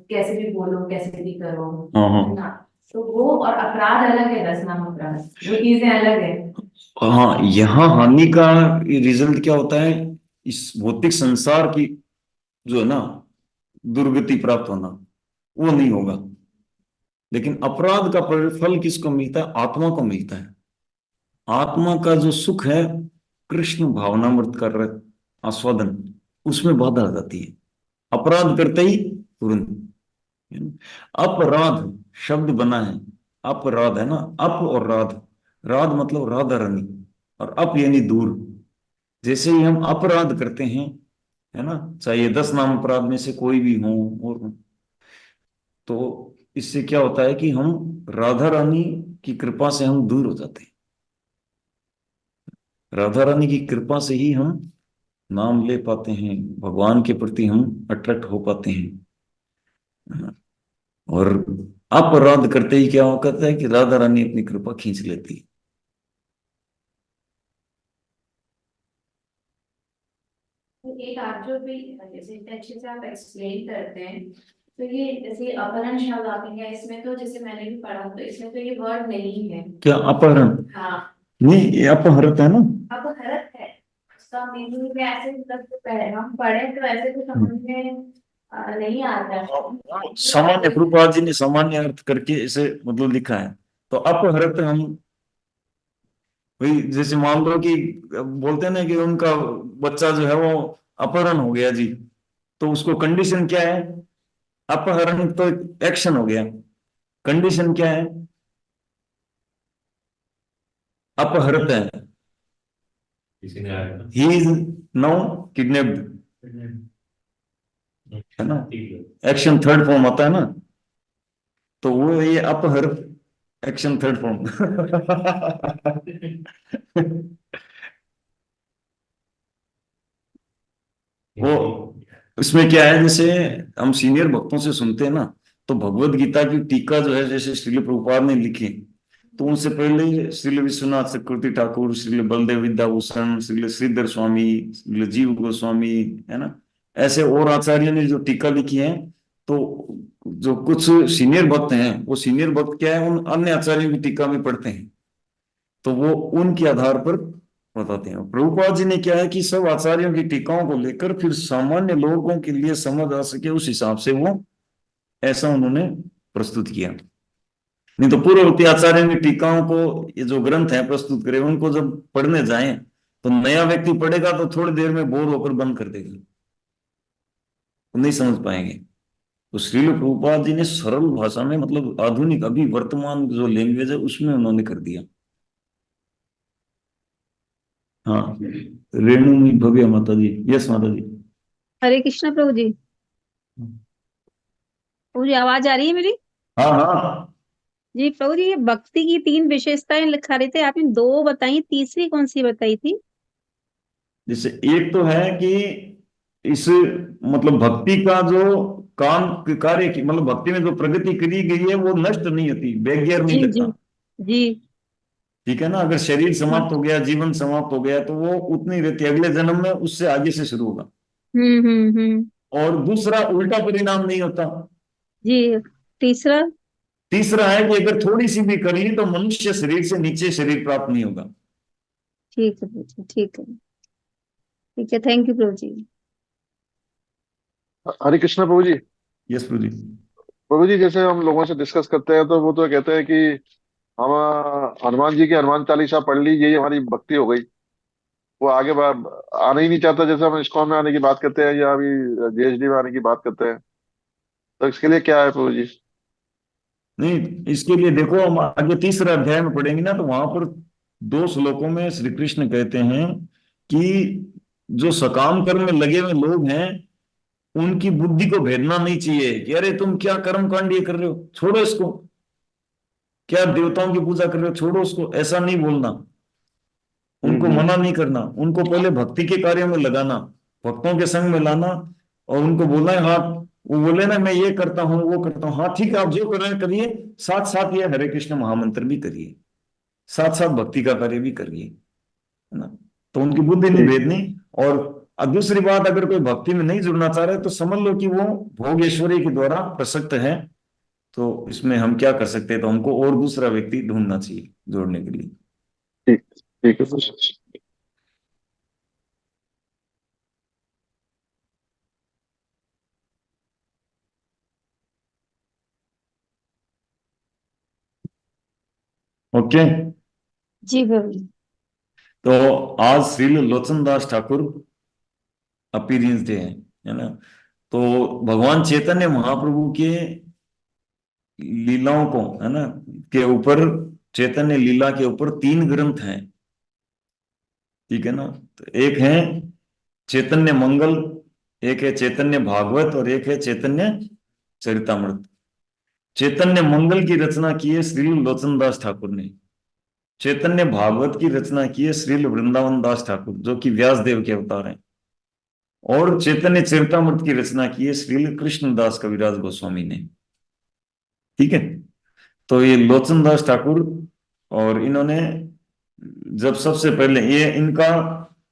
कैसे भी बोलो कैसे भी करो, हाँ हाँ है ना। तो वो और अपराध अलग है, रसना अपराध, वो चीजें अलग है। हाँ, यहाँ हानि का रिजल्ट क्या होता है, इस भौतिक संसार की जो है ना दुर्गति प्राप्त होना, वो नहीं होगा। लेकिन अपराध का फल किसको मिलता है, आत्मा को मिलता है। आत्मा का जो सुख है, कृष्ण भावनामृत कर रहे आस्वादन, उसमें बाधा आ जाती है अपराध करते ही तुरंत। अपराध शब्द बना है, अपराध है ना, अप और राध, राध मतलब राधा रानी, और अप यानी दूर। जैसे ही हम अपराध करते हैं, है ना, चाहे ये 10 नाम अपराध में से कोई भी हो, और तो इससे क्या होता है कि हम राधा रानी की कृपा से हम दूर हो जाते हैं। राधा रानी की कृपा से ही हम नाम ले पाते हैं, भगवान के प्रति हम अट्रैक्ट हो पाते हैं। और अपराध करते ही क्या होता है कि राधा रानी अपनी कृपा खींच लेती है। तो एक आप जो भी जैसे इतने अच्छे से आप एक्सप्लेन करते हैं, तो ये जैसे अपहरण शब्द आपने किया, इसमें तो जैसे मैंने भी पढ़ा तो इसमें तो ये वर्ड नहीं है। क्या अपहरण? हाँ, नहीं, ये अपहृत है ना। अपहरत है, उसका मीनिंग में ऐसे मतलब हम पढ़े तो ऐसे तो समझ में नहीं आता है। सामान्य प्रभुपाद जी ने सामान्य अर्थ करके इसे मतलब लिखा है। तो अपहृत हम वही, जैसे मान लो कि बोलते हैं ना कि उनका बच्चा जो है वो अपहरण हो गया जी, तो उसको कंडीशन क्या है? अपहरण तो एक्शन हो गया, कंडीशन क्या है? अपहृत है, किसी ने आया था। ही इज नाउ किडनैप्ड, है ना? ठीक है। एक्शन थर्ड फॉर्म आता है ना, तो वो ये अपहृत एक्शन थर्ड फॉर्म। वो इसमें क्या है, जैसे हम सीनियर भक्तों से सुनते हैं ना, तो भगवत गीता की टीका जो है, जैसे श्रील प्रभुपाद ने लिखी, तो उनसे पहले श्रील विश्वनाथ चक्रवर्ती ठाकुर, श्रील बलदेव विद्याभूषण, श्रील श्रीधर स्वामी, श्रील जीव गोस्वामी, है ना, ऐसे और आचार्य ने जो टीका लिखी है, तो जो कुछ सीनियर भक्त हैं, वो सीनियर भक्त क्या है, उन अन्य आचार्यों की टीका में पढ़ते हैं, तो वो उनके आधार पर बताते हैं। प्रभुपाद जी ने क्या है कि सब आचार्यों की टीकाओं को लेकर फिर सामान्य लोगों के लिए समझ आ सके उस हिसाब से वो ऐसा उन्होंने प्रस्तुत किया। नहीं तो पूर्ववर्ती आचार्यों की टीकाओं को, ये जो ग्रंथ है प्रस्तुत करे, उनको जब पढ़ने जाएं तो नया व्यक्ति पढ़ेगा तो थोड़ी देर में बोर होकर बंद कर देगा, वो नहीं समझ पाएंगे। तो श्रील प्रभुपाद जी ने सरल भाषा में, मतलब आधुनिक अभी वर्तमान जो लैंग्वेज है उसमें उन्होंने कर दिया। हाँ, रेणु भव्य माता जी, यस माता जी। हरे कृष्ण प्रभु जी। प्रभु जी आवाज आ रही है मेरी? हाँ हाँ, जी प्रभु जी, ये भक्ति की 3 विशेषताएं लिखा रहे थे, आपने 2 बताई, तीसरी कौन सी बताई थी? जैसे एक तो है कि इस, मतलब भक्ति का जो काम कार्य की, मतलब भक्ति में जो प्रगति करी गई है वो नष्ट नहीं होती, बेगैर नहीं जी जी लगता। जी। ठीक है ना, अगर शरीर हाँ। समाप्त हो गया, जीवन समाप्त हो गया, तो वो उतनी रहती है, अगले जन्म में उससे आगे से शुरू होगा। हम्म। और दूसरा, उल्टा परिणाम नहीं होता। जी। तीसरा? तीसरा है कि अगर थोड़ी सी भी कर ली तो मनुष्य शरीर से नीचे शरीर प्राप्त नहीं होगा। ठीक है प्रभु जी, ठीक है, ठीक है, थैंक यू प्रभु जी। हरे कृष्णा प्रभु जी। यस प्रभु जी। प्रभु जी, जैसे हम लोगों से डिस्कस करते हैं तो वो तो कहते हैं कि हम हनुमान जी की हनुमान चालीसा पढ़ ली, यही हमारी भक्ति हो गई। वो आगे आना ही नहीं चाहता, जैसे हम इस्कॉन में आने की बात करते हैं या अभी जेएसडी में आने की बात करते हैं, तो इसके लिए क्या है प्रभु जी? नहीं, इसके लिए देखो, हम आगे तीसरा अध्याय में पढ़ेंगे ना, तो वहां पर 2 श्लोकों में श्री कृष्ण कहते हैं कि जो सकाम कर्म में लगे हुए लोग हैं, उनकी बुद्धि को भेदना नहीं चाहिए कि अरे तुम क्या कर्म कांड ये कर रहे हो, छोड़ो इसको, क्या देवताओं की पूजा कर रहे हो, छोड़ो उसको, ऐसा नहीं बोलना। उनको हम्म। मना नहीं करना, उनको पहले भक्ति के कार्यों में लगाना, भक्तों के संग में लाना, और उनको बोलना है, हाँ, वो बोले ना मैं ये करता हूँ वो करता हूँ, हाँ ठीक है, आप जो कर रहे हैं करिए, साथ साथ ये हरे कृष्ण महामंत्र भी करिए, साथ साथ भक्ति का कार्य भी करिए, है ना। तो उनकी बुद्धि नहीं ठीक। भेदनी। और दूसरी बात, अगर कोई भक्ति में नहीं जुड़ना चाह रहे तो समझ लो कि वो भोगेश्वरी के द्वारा प्रसक्त है, तो इसमें हम क्या कर सकते हैं, तो हमको और दूसरा व्यक्ति ढूंढना चाहिए जोड़ने के लिए। ठीक। ठीक है प्रभु जी। ओके। जी प्रभु जी। तो आज श्री लोचन दास ठाकुर अपीयरेंस डे है ना। तो भगवान चैतन्य महाप्रभु के लीलाओं को, है ना, के ऊपर, चैतन्य लीला के ऊपर 3 ग्रंथ हैं। ठीक है ना, तो एक है चैतन्य मंगल, एक है चैतन्य भागवत, और एक है चैतन्य चरितामृत। चैतन्य मंगल की रचना की है श्री लोचन दास ठाकुर ने। चैतन्य भागवत की रचना की है श्री वृंदावन दास ठाकुर, जो कि व्यास देव के अवतार हैं। और चैतन्य चरितामृत की रचना की है श्री कृष्णदास कविराज गोस्वामी ने। ठीक है, तो ये लोचन दास ठाकुर, और इन्होंने जब सबसे पहले ये इनका,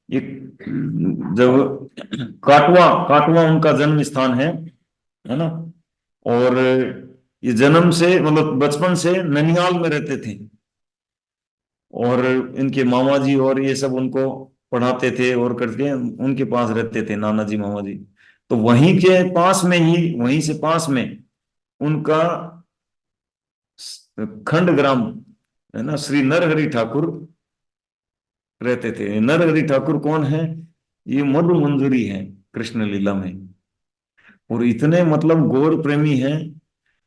ये जब काटवा काटवा उनका जन्म स्थान है ना, और ये जन्म से, मतलब बचपन से ननिहाल में रहते थे, और इनके मामा जी और ये सब उनको पढ़ाते थे और करके उनके पास रहते थे, नाना जी मामा जी। तो वहीं के पास में ही, वहीं से पास में उनका खंड ग्राम है ना, श्री नरहरि ठाकुर रहते थे। नरहरि ठाकुर कौन है? ये मधु मंजरी है कृष्ण लीला में, और इतने मतलब गौर प्रेमी हैं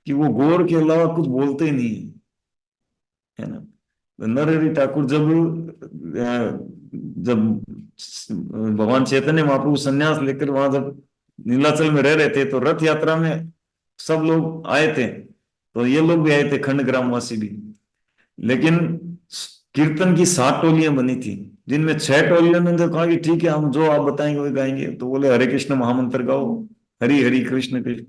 कि वो गौर के अलावा कुछ बोलते ही नहीं है, है ना। तो नरहरि ठाकुर जब भगवान चैतन्य महाप्रभु संन्यास लेकर वहां जब नीलाचल में रह रहे थे, तो रथ यात्रा में सब लोग आए थे, तो ये लोग भी आए थे, खंड ग्रामवासी भी। लेकिन कीर्तन की 7 टोलियां बनी थी, जिनमें 6 टोलियों ने तो कहा कि ठीक है, हम जो आप बताएंगे वही गाएंगे। तो बोले हरे कृष्ण महामंत्र गाओ, हरि हरि कृष्ण कृष्ण।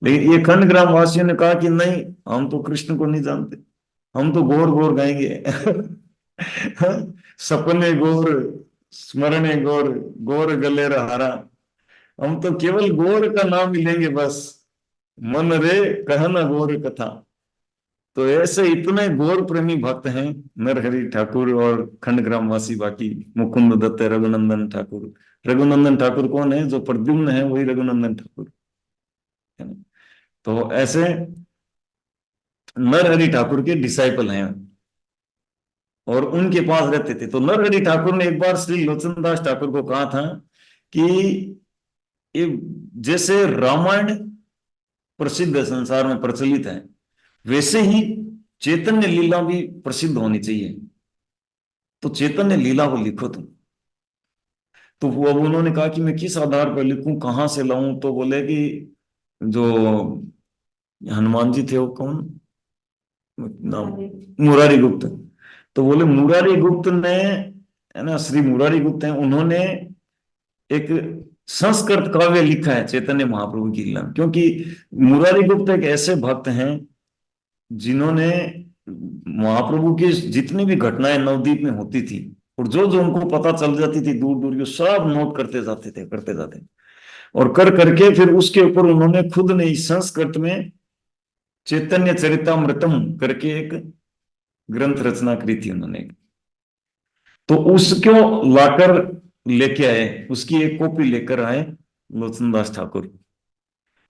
लेकिन ये खंड ग्राम वासियों ने कहा कि नहीं, हम तो कृष्ण को नहीं जानते, हम तो गौर गौर गाएंगे। सपने गौर, स्मरणे गौर, गौर गलेर हारा, हम तो केवल गौर का नाम ही लेंगे बस, मन रे कहना गौर कथा। तो ऐसे इतने गौर प्रेमी भक्त हैं नरहरि ठाकुर और खंड ग्रामवासी बाकी, मुकुंद दत्त, रघुनंदन ठाकुर। रघुनंदन ठाकुर कौन है? जो प्रद्युम्न है वही रघुनंदन ठाकुर, है ना। तो ऐसे नरहरि ठाकुर के डिसाइपल हैं और उनके पास रहते थे। तो नरहरि ठाकुर ने एक बार श्री लोचनदास ठाकुर को कहा था कि ये जैसे रामायण प्रसिद्ध है, संसार में प्रचलित है, वैसे ही चैतन्य लीला भी प्रसिद्ध होनी चाहिए, तो चैतन्य लीला को लिखो तुम। तो वो अब उन्होंने कहा कि मैं किस आधार पर लिखूं, कहां से लाऊं? तो बोले कि जो हनुमान जी थे वो कौन नाम, मुरारी गुप्त। तो बोले मुरारी गुप्त ने, है ना, श्री मुरारी गुप्त हैं, उन्होंने एक संस्कृत काव्य लिखा है चैतन्य महाप्रभु की लीला में। क्योंकि मुरारी गुप्त एक ऐसे भक्त हैं जिन्होंने महाप्रभु की जितनी भी घटनाएं नवद्वीप में होती थी, और जो जो उनको पता चल जाती थी दूर दूर की, सब नोट करते जाते थे, करते जाते, और कर करके फिर उसके ऊपर उन्होंने खुद ने इस संस्कृत में चैतन्य चरितामृतम करके एक ग्रंथ रचना करी थी उन्होंने। तो उसको लाकर लेके आए, उसकी एक कॉपी लेकर आए लोचनदास ठाकुर,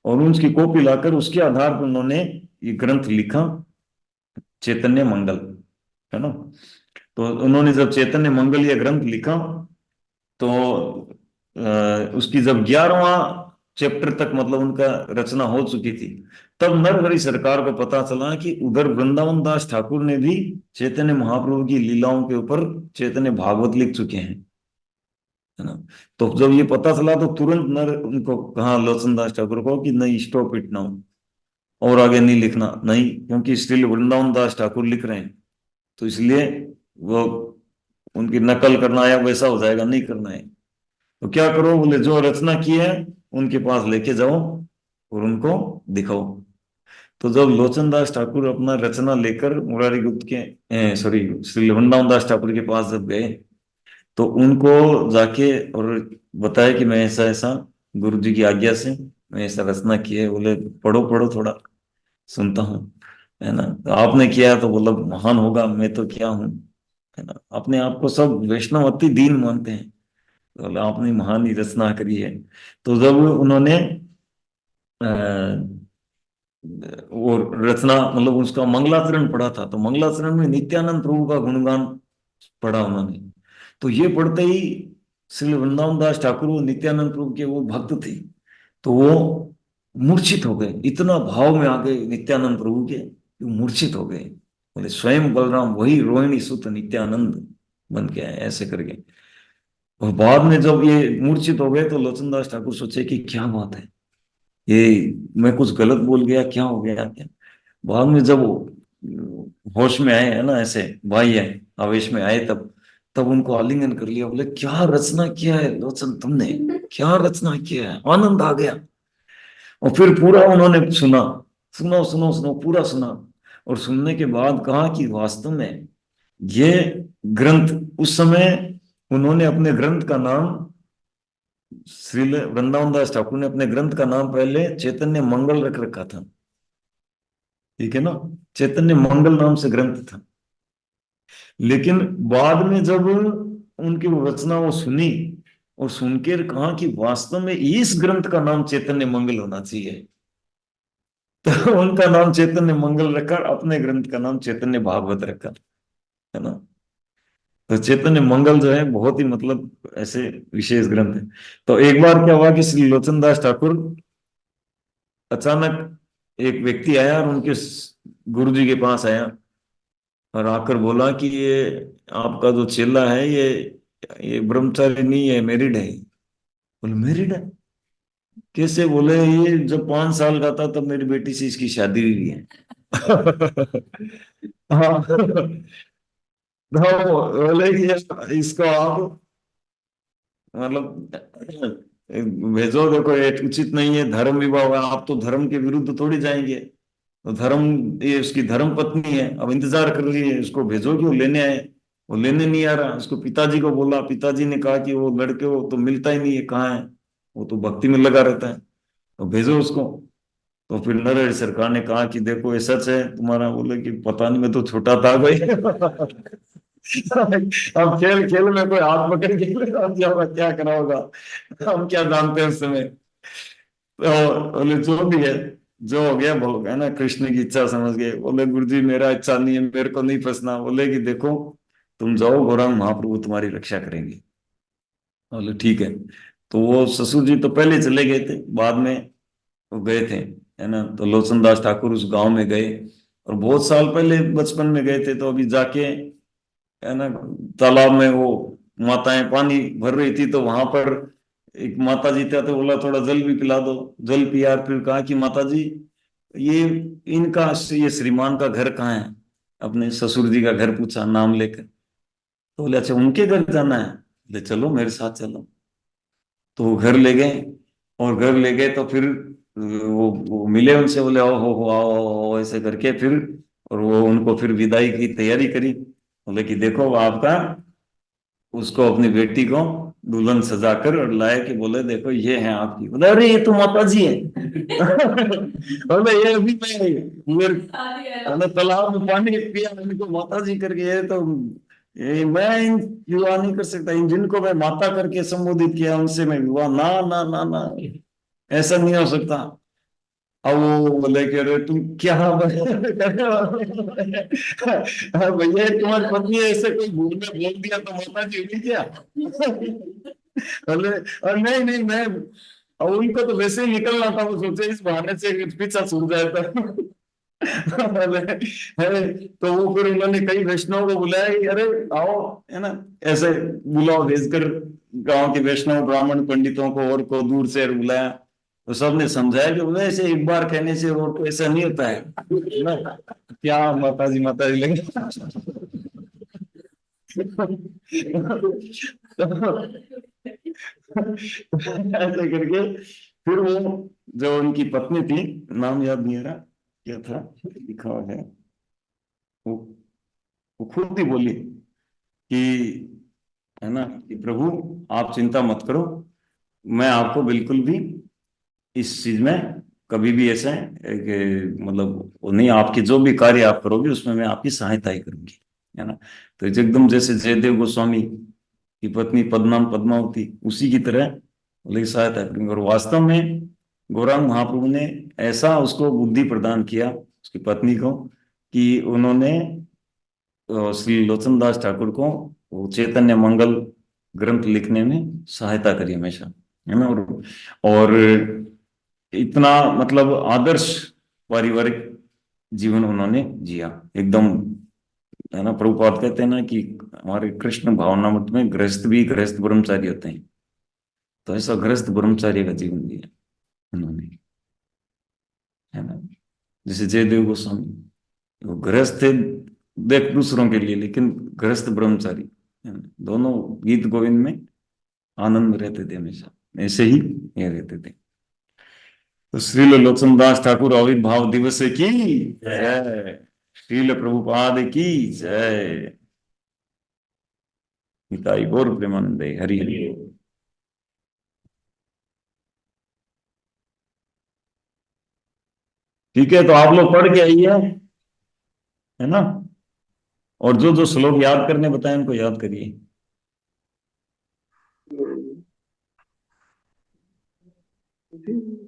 और उसकी कॉपी लाकर उसके आधार पर उन्होंने ये ग्रंथ लिखा, चैतन्य मंगल, है ना। तो उन्होंने जब चैतन्य मंगल ये ग्रंथ लिखा, तो उसकी जब 11वां चैप्टर तक मतलब उनका रचना हो चुकी थी, तब नरहरि सरकार को पता चला कि उधर वृंदावन दास ठाकुर ने भी चैतन्य महाप्रभु की लीलाओं के ऊपर चैतन्य भागवत लिख चुके हैं, है ना। तो जब ये पता चला तो तुरंत नर उनको कहा, लोचन दास ठाकुर को, कि नहीं, स्टॉप इट नाउ, और आगे नहीं लिखना, नहीं, क्योंकि श्री वृंदावन दास ठाकुर लिख रहे हैं, तो इसलिए वो उनकी नकल करना या वैसा हो जाएगा, नहीं करना है। तो क्या करो? बोले जो रचना की है उनके पास लेके जाओ और उनको दिखाओ। तो जब लोचनदास ठाकुर अपना रचना लेकर मुरारी गुप्त के सॉरी श्री वृंदावन दास ठाकुर के पास जब गए, तो उनको जाके और बताया कि मैं ऐसा ऐसा गुरु जी की आज्ञा से मैं ऐसा रचना की है। बोले पढ़ो पढ़ो, थोड़ा सुनता हूँ, है ना। तो आपने किया तो बोला महान होगा, मैं तो क्या हूँ, है ना। अपने आप को सब वैष्णव अति दीन मानते हैं, तो बोला आपने महान ही रचना करी है। तो जब उन्होंने वो रचना मतलब उसका मंगलाचरण पढ़ा था, तो मंगलाचरण में नित्यानंद प्रभु का गुणगान पढ़ा उन्होंने। तो ये पढ़ते ही श्री वृंदावन दास ठाकुर वो नित्यानंद प्रभु के वो भक्त थे, तो वो मूर्छित हो गए, इतना भाव में आ गए नित्यानंद प्रभु के, वो मूर्छित हो गए। बोले स्वयं बलराम वही रोहिणी सुत नित्यानंद बन के आए, ऐसे करके। और बाद में जब ये मूर्छित हो गए तो लोचनदास ठाकुर सोचे कि क्या बात है, ये मैं कुछ गलत बोल गया, क्या हो गया क्या। बाद में जब वो होश में आए, है ना, ऐसे भाई है आवेश में आए, तब तब उनको आलिंगन कर लिया। बोले क्या रचना किया है लोचन तुमने, क्या रचना किया है, आनंद आ गया। और फिर पूरा उन्होंने सुना, सुनो सुनो सुनो, पूरा सुना। और सुनने के बाद कहा कि वास्तव में ये ग्रंथ, उस समय उन्होंने अपने ग्रंथ का नाम, श्री वृंदावन दास ठाकुर ने अपने ग्रंथ का नाम पहले चैतन्य मंगल रख रखा था, ठीक है ना, चैतन्य मंगल नाम से ग्रंथ था। लेकिन बाद में जब उनकी वो रचना वो सुनी और सुनकर कहा कि वास्तव में इस ग्रंथ का नाम चैतन्य मंगल होना चाहिए, तो उनका नाम चैतन्य मंगल रखा, अपने ग्रंथ का नाम चैतन्य भागवत रखा। है ना। तो चैतन्य मंगल जो है बहुत ही मतलब ऐसे विशेष ग्रंथ है। तो एक बार क्या हुआ कि श्री लोचनदास ठाकुर अचानक एक व्यक्ति आया और उनके गुरु जी के पास आया और आकर बोला कि ये आपका जो चेला है ये ब्रह्मचारी नहीं है, मैरिड है। बोले मैरिड है कैसे? बोले ये जब 5 साल का था तब मेरी बेटी से इसकी शादी हुई है। हाँ, तो बोले कि इसको आप मतलब भेजो, देखो ये उचित नहीं है, धर्म विवाह हुआ, आप तो धर्म के विरुद्ध थोड़ी जाएंगे। तो धर्म, ये उसकी धर्म पत्नी है, अब इंतजार कर रही है, उसको भेजो कि वो लेने आए। वो लेने नहीं आ रहा, उसको पिताजी को बोला, पिताजी ने कहा कि वो लड़के वो तो मिलता ही नहीं है, कहाँ है, वो तो भक्ति में लगा रहता है, तो भेजो उसको। तो फिर नरहरि सरकार ने कहा कि देखो ये सच है तुम्हारा? बोले कि पता नहीं, मैं तो छोटा था भाई। अब खेल खेल में कोई हाथ पकड़ के अब क्या करा होगा, हम क्या जानते हैं उस समय। तो बोले जो भी है, जो हो गया भोग है ना, कृष्ण की इच्छा समझ गए। बोले गुरुजी मेरा इच्छा नहीं है, मेरे को नहीं फंसना। बोले कि देखो तुम जाओ, गौरांग महाप्रभु तुम्हारी रक्षा करेंगे। बोले ठीक है। तो वो ससुर जी तो पहले चले गए थे, बाद में वो गए थे, है ना। तो लोचन दास ठाकुर उस गांव में गए और बहुत साल पहले बचपन में गए थे। तो अभी जाके, है ना, तालाब में वो माताएं पानी भर रही थी, तो वहां पर एक माता जी थे, तो बोला थोड़ा जल भी पिला दो। जल पिया, फिर कहा कि माता जी ये इनका ये श्रीमान का घर कहाँ है? अपने ससुर जी का घर पूछा नाम लेकर। तो बोले अच्छा उनके घर जाना है? बोले चलो मेरे साथ चलो। तो वो घर ले गए, और घर ले गए तो फिर वो मिले उनसे, बोले ओ हो आओ आओ, आओ, ऐसे करके फिर, और वो उनको फिर विदाई की तैयारी करी। बोले कि देखो वो आपका, उसको अपनी बेटी को दुल्हन सजाकर और लाए कि बोले देखो ये है आपकी। बोले अरे ये तो माता जी है। बोले ये अभी मैंने तालाब में पानी पिया, इनको माता जी करके, ये तो ये मैं इन विवाह नहीं कर सकता, इन जिनको मैं माता करके संबोधित किया उनसे मैं विवाह, ना ना ना ना, ऐसा नहीं हो सकता। अब वो बोले कि अरे तुम क्या भैया तुम्हारी पत्नी ऐसे कोई भूल में बोल दिया तो माता जी हुई क्या? बोले और नहीं नहीं मैं, और उनको तो वैसे ही निकलना था, वो सोचे इस बहाने से पीछा छूट जाए तो। बोले, अरे तो वो फिर उन्होंने कई वैष्णव को बुलाया कि अरे आओ, है ना, ऐसे बुलाओ भेजकर, गांव के वैष्णव ब्राह्मण पंडितों को और को दूर से बुलाया। तो सबने समझाया कि बोले ऐसे एक बार कहने से और तो ऐसा नहीं होता है ना, क्या माता जी लगे। ऐसे करके फिर वो जो उनकी पत्नी थी, नाम याद नहीं आ रहा क्या था, लिखा हुआ है, वो वो खुद ही बोली कि, है ना, कि प्रभु आप चिंता मत करो, मैं आपको बिल्कुल भी इस चीज में कभी भी ऐसा है कि मतलब वो नहीं, आपकी जो भी कार्य आप करोगे उसमें मैं आपकी सहायता ही करूंगी, है ना। तो एकदम जैसे जयदेव गोस्वामी की पत्नी पद्माम पद्मावती, उसी की तरह बोले सहायता करूंगी। और वास्तव में गौरांग महाप्रभु ने ऐसा उसको बुद्धि प्रदान किया उसकी पत्नी को कि उन्होंने श्री लोचनदास ठाकुर को वो चैतन्य मंगल ग्रंथ लिखने में सहायता करी हमेशा, है ना। और इतना मतलब आदर्श पारिवारिक जीवन उन्होंने जिया एकदम, है ना। प्रभुपाद कहते हैं ना कि हमारे कृष्ण भावनामृत में गृहस्थ भी गृहस्थ ब्रह्मचारी होते हैं, तो ऐसा गृहस्थ ब्रह्मचारी का जीवन जिया उन्होंने, है ना। जैसे जयदेव गोस्वामी वो गृहस्थ थे, देख दूसरों के लिए, लेकिन गृहस्थ ब्रह्मचारी, है ना? दोनों गीत गोविंद में आनंद रहते थे हमेशा, ऐसे ही ये रहते थे। तो श्रील लोचनदास ठाकुर आविर्भाव दिवस की जय, श्रील प्रभुपाद की जय, निताई गौर प्रेमानंद हरि हरि। ठीक है, तो आप लोग पढ़ के आइए, है ना, और जो जो श्लोक याद करने बताए उनको याद करिए। ठीक।